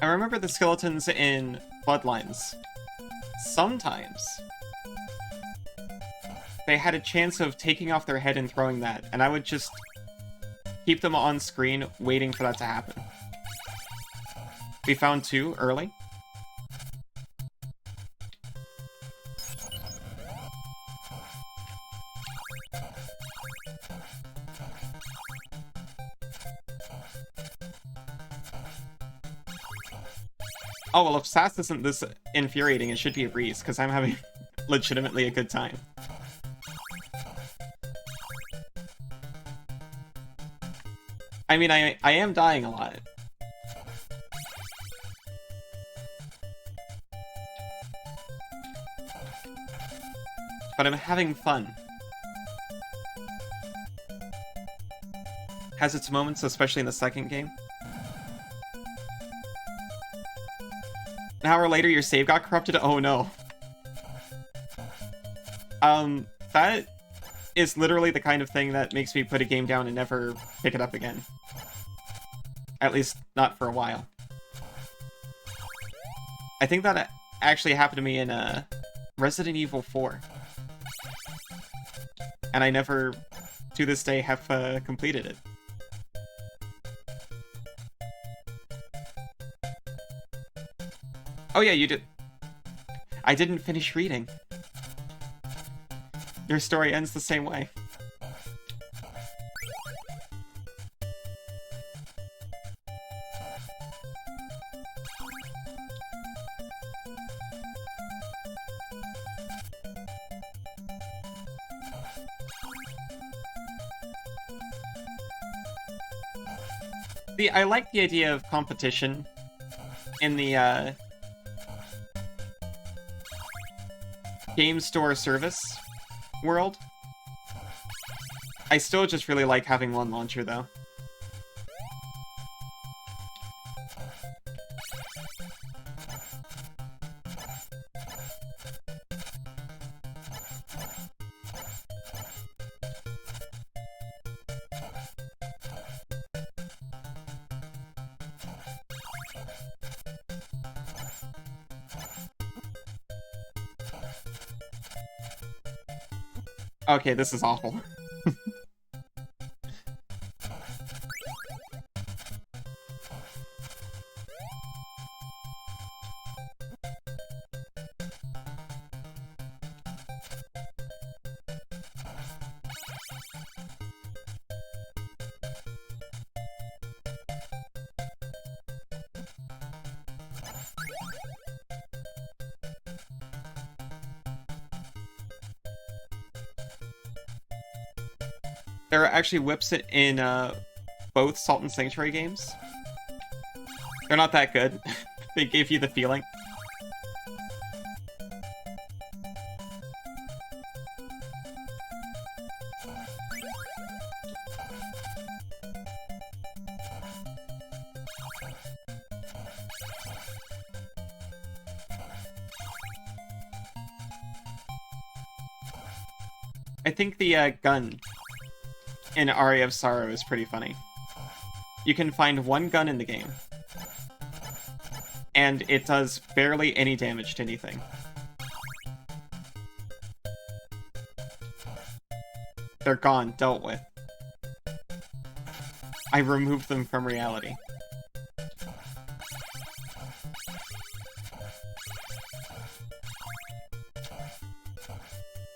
I remember the skeletons in Bloodlines. Sometimes they had a chance of taking off their head and throwing that, and I would just keep them on screen waiting for that to happen. We found 2 early. Oh, well, if Sass isn't this infuriating, it should be a breeze, because I'm having legitimately a good time. I mean, I am dying a lot. But I'm having fun. Has its moments, especially in the second game. An hour later, your save got corrupted? Oh no. That is literally the kind of thing that makes me put a game down and never pick it up again. At least, not for a while. I think that actually happened to me in Resident Evil 4. And I never, to this day, have completed it. Oh yeah, you did. I didn't finish reading. Your story ends the same way. I like the idea of competition in the game store service world. I still just really like having one launcher, though. Okay, this is awful. There are actually whips in both Salt and Sanctuary games. They're not that good. They gave you the feeling. I think the gun in Aria of Sorrow is pretty funny. You can find one gun in the game, and it does barely any damage to anything. They're gone, dealt with. I removed them from reality.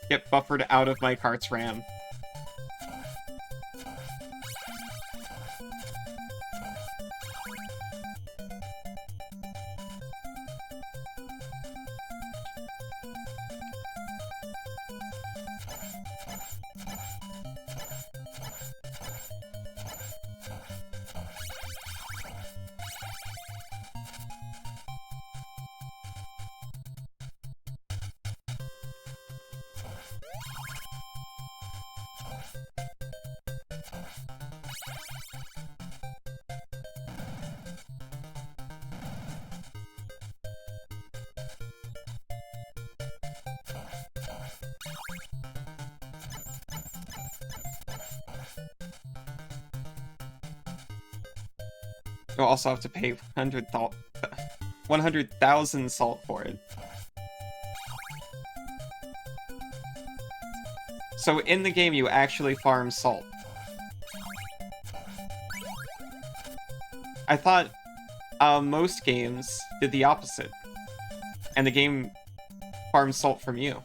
Get buffered out of my cart's RAM. You'll also have to pay 100,000 salt for it. So in the game, you actually farm salt. I thought most games did the opposite, and the game farms salt from you.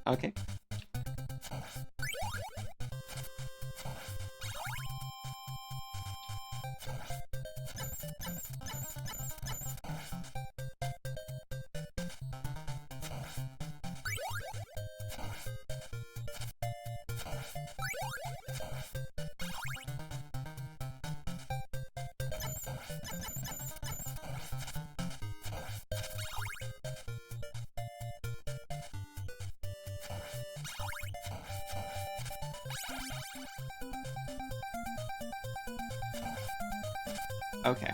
Okay. Okay.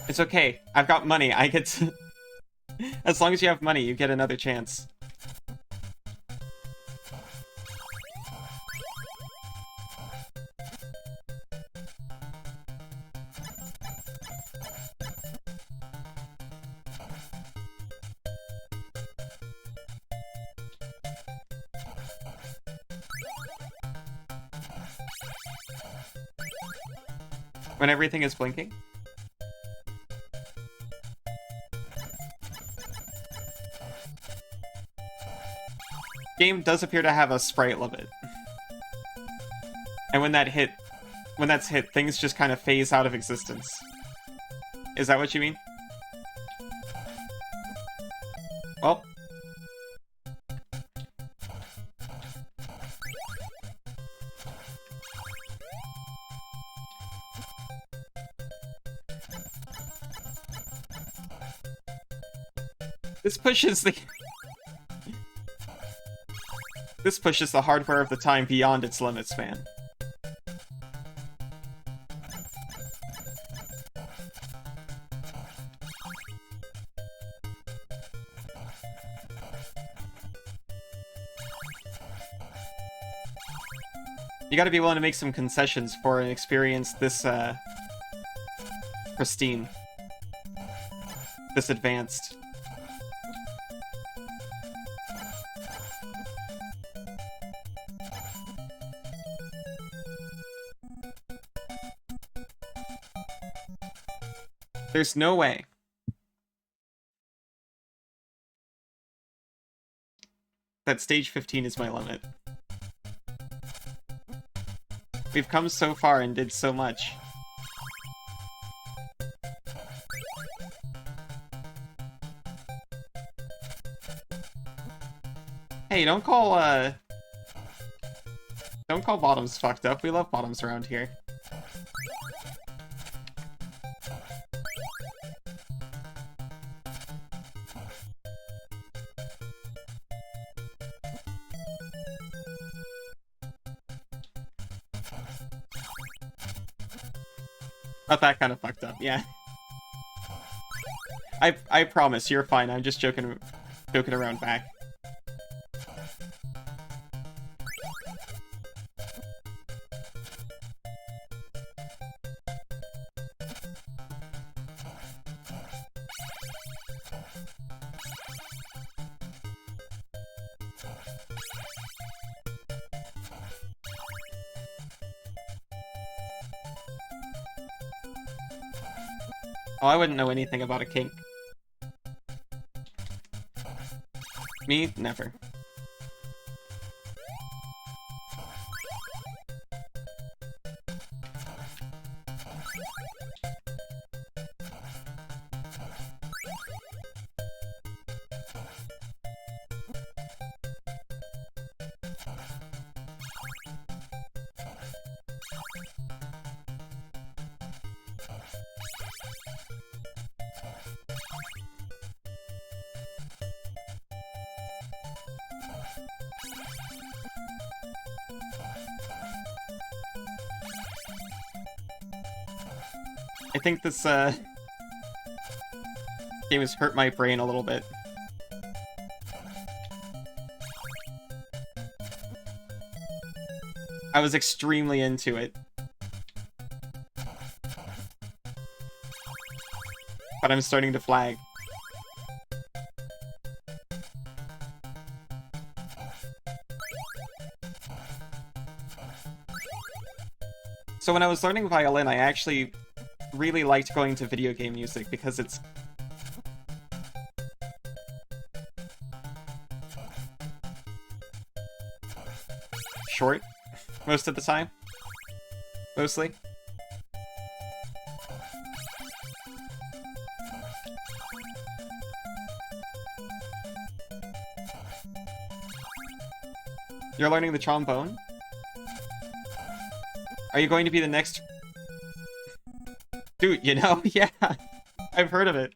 It's okay. I've got money. I get to... As long as you have money, you get another chance. When everything is blinking? Game does appear to have a sprite limit. And when that's hit, things just kind of phase out of existence. Is that what you mean? Well. This pushes the hardware of the time beyond its limits, man. You gotta be willing to make some concessions for an experience this, pristine. This advanced. There's no way. That stage 15 is my limit. We've come so far and did so much. Hey, don't call bottoms fucked up. We love bottoms around here. Not that kind of fucked up, yeah. I promise, you're fine. I'm just joking around back. Oh, I wouldn't know anything about a kink. Me? Never. I think this, game has hurt my brain a little bit. I was extremely into it. But I'm starting to flag. So when I was learning violin, I actually really liked going to video game music because it's short most of the time. Mostly. You're learning the trombone? Are you going to be the next... Dude, you know? Yeah. I've heard of it.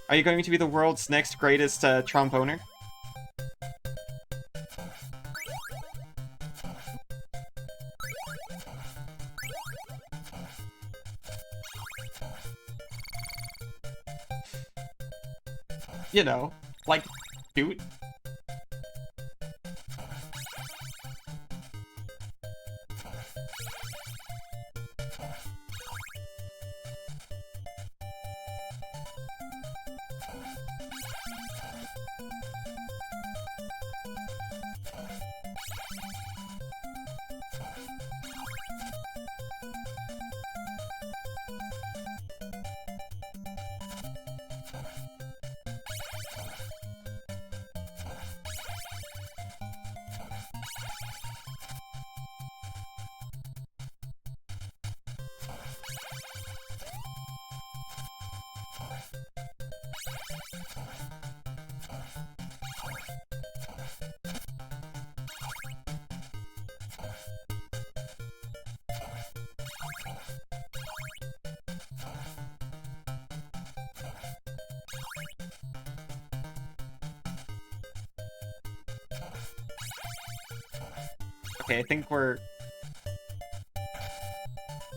Are you going to be the world's next greatest tromboner? You know, like, dude. Okay, I think we're...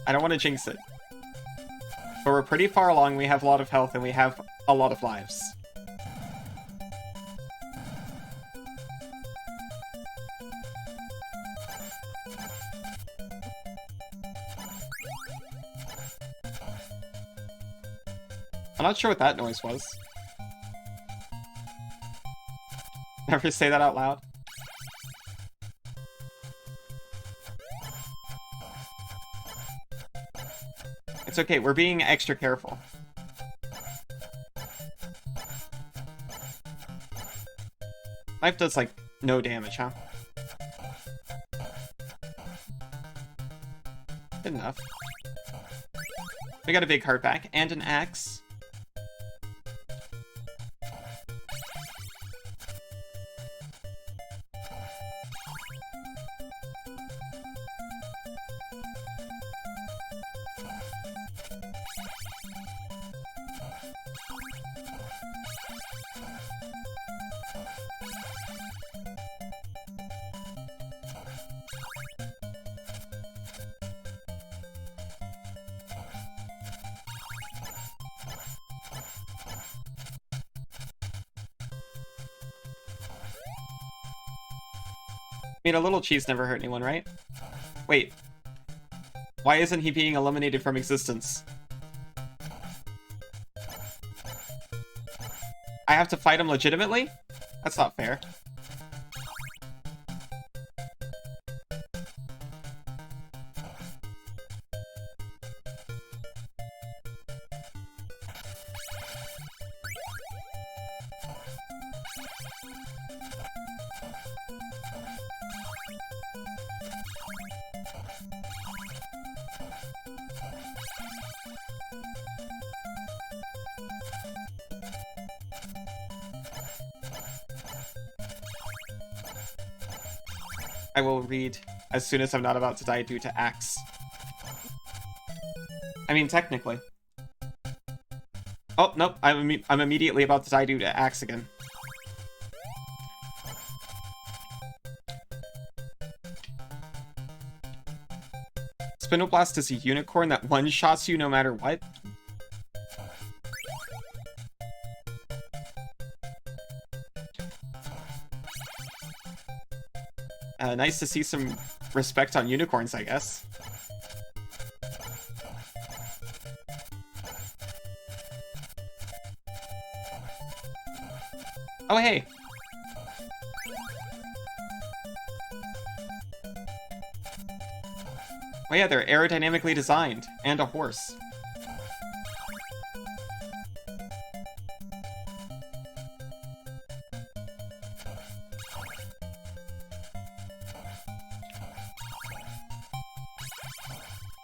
I don't want to jinx it. But we're pretty far along, we have a lot of health, and we have a lot of lives. I'm not sure what that noise was. Never say that out loud. It's okay, we're being extra careful. Knife does, like, no damage, huh? Good enough. We got a big heart back, and an axe. I mean, a little cheese never hurt anyone, right? Wait. Why isn't he being eliminated from existence? I have to fight him legitimately? That's not fair. I will read as soon as I'm not about to die due to axe. I mean, technically. Oh, nope, I'm immediately about to die due to axe again. Spinoblast is a unicorn that one-shots you no matter what? Nice to see some respect on unicorns, I guess. Oh, hey! Oh yeah, they're aerodynamically designed. And a horse.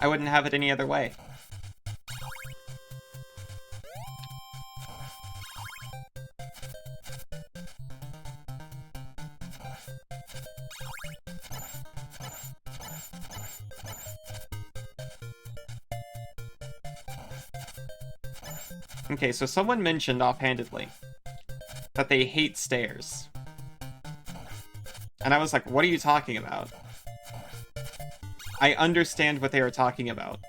I wouldn't have it any other way. Okay, so someone mentioned offhandedly that they hate stairs. And I was like, what are you talking about? I understand what they are talking about.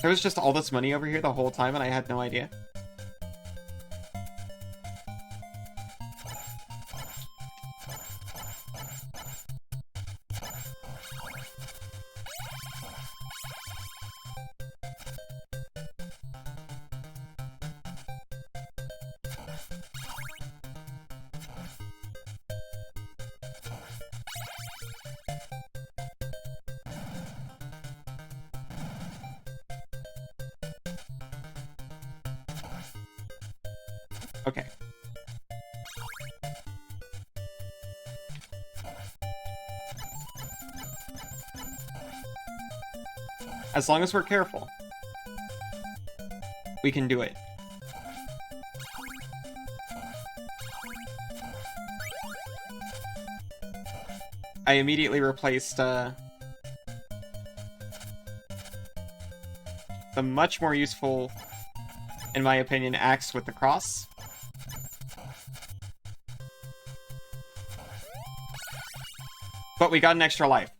There was just all this money over here the whole time and I had no idea. Okay. As long as we're careful, we can do it. I immediately replaced the much more useful, in my opinion, axe with the cross. But we got an extra life.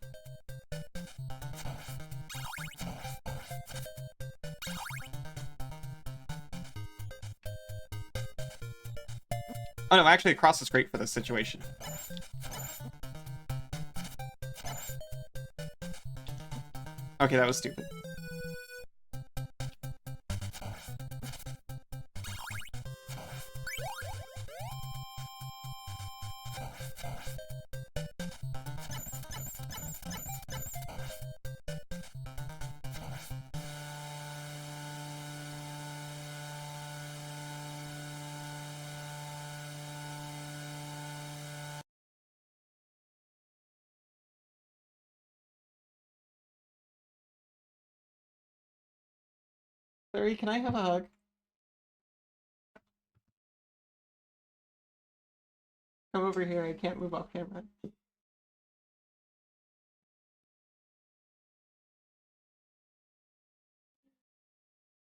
Oh no, actually the cross is great for this situation. Okay, that was stupid. Larry, can I have a hug? Come over here, I can't move off camera.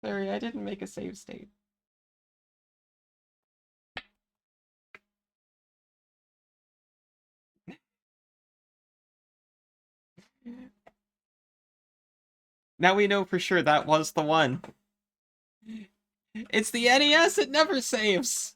Larry, I didn't make a save state. Now we know for sure that was the one. It's the NES, it never saves!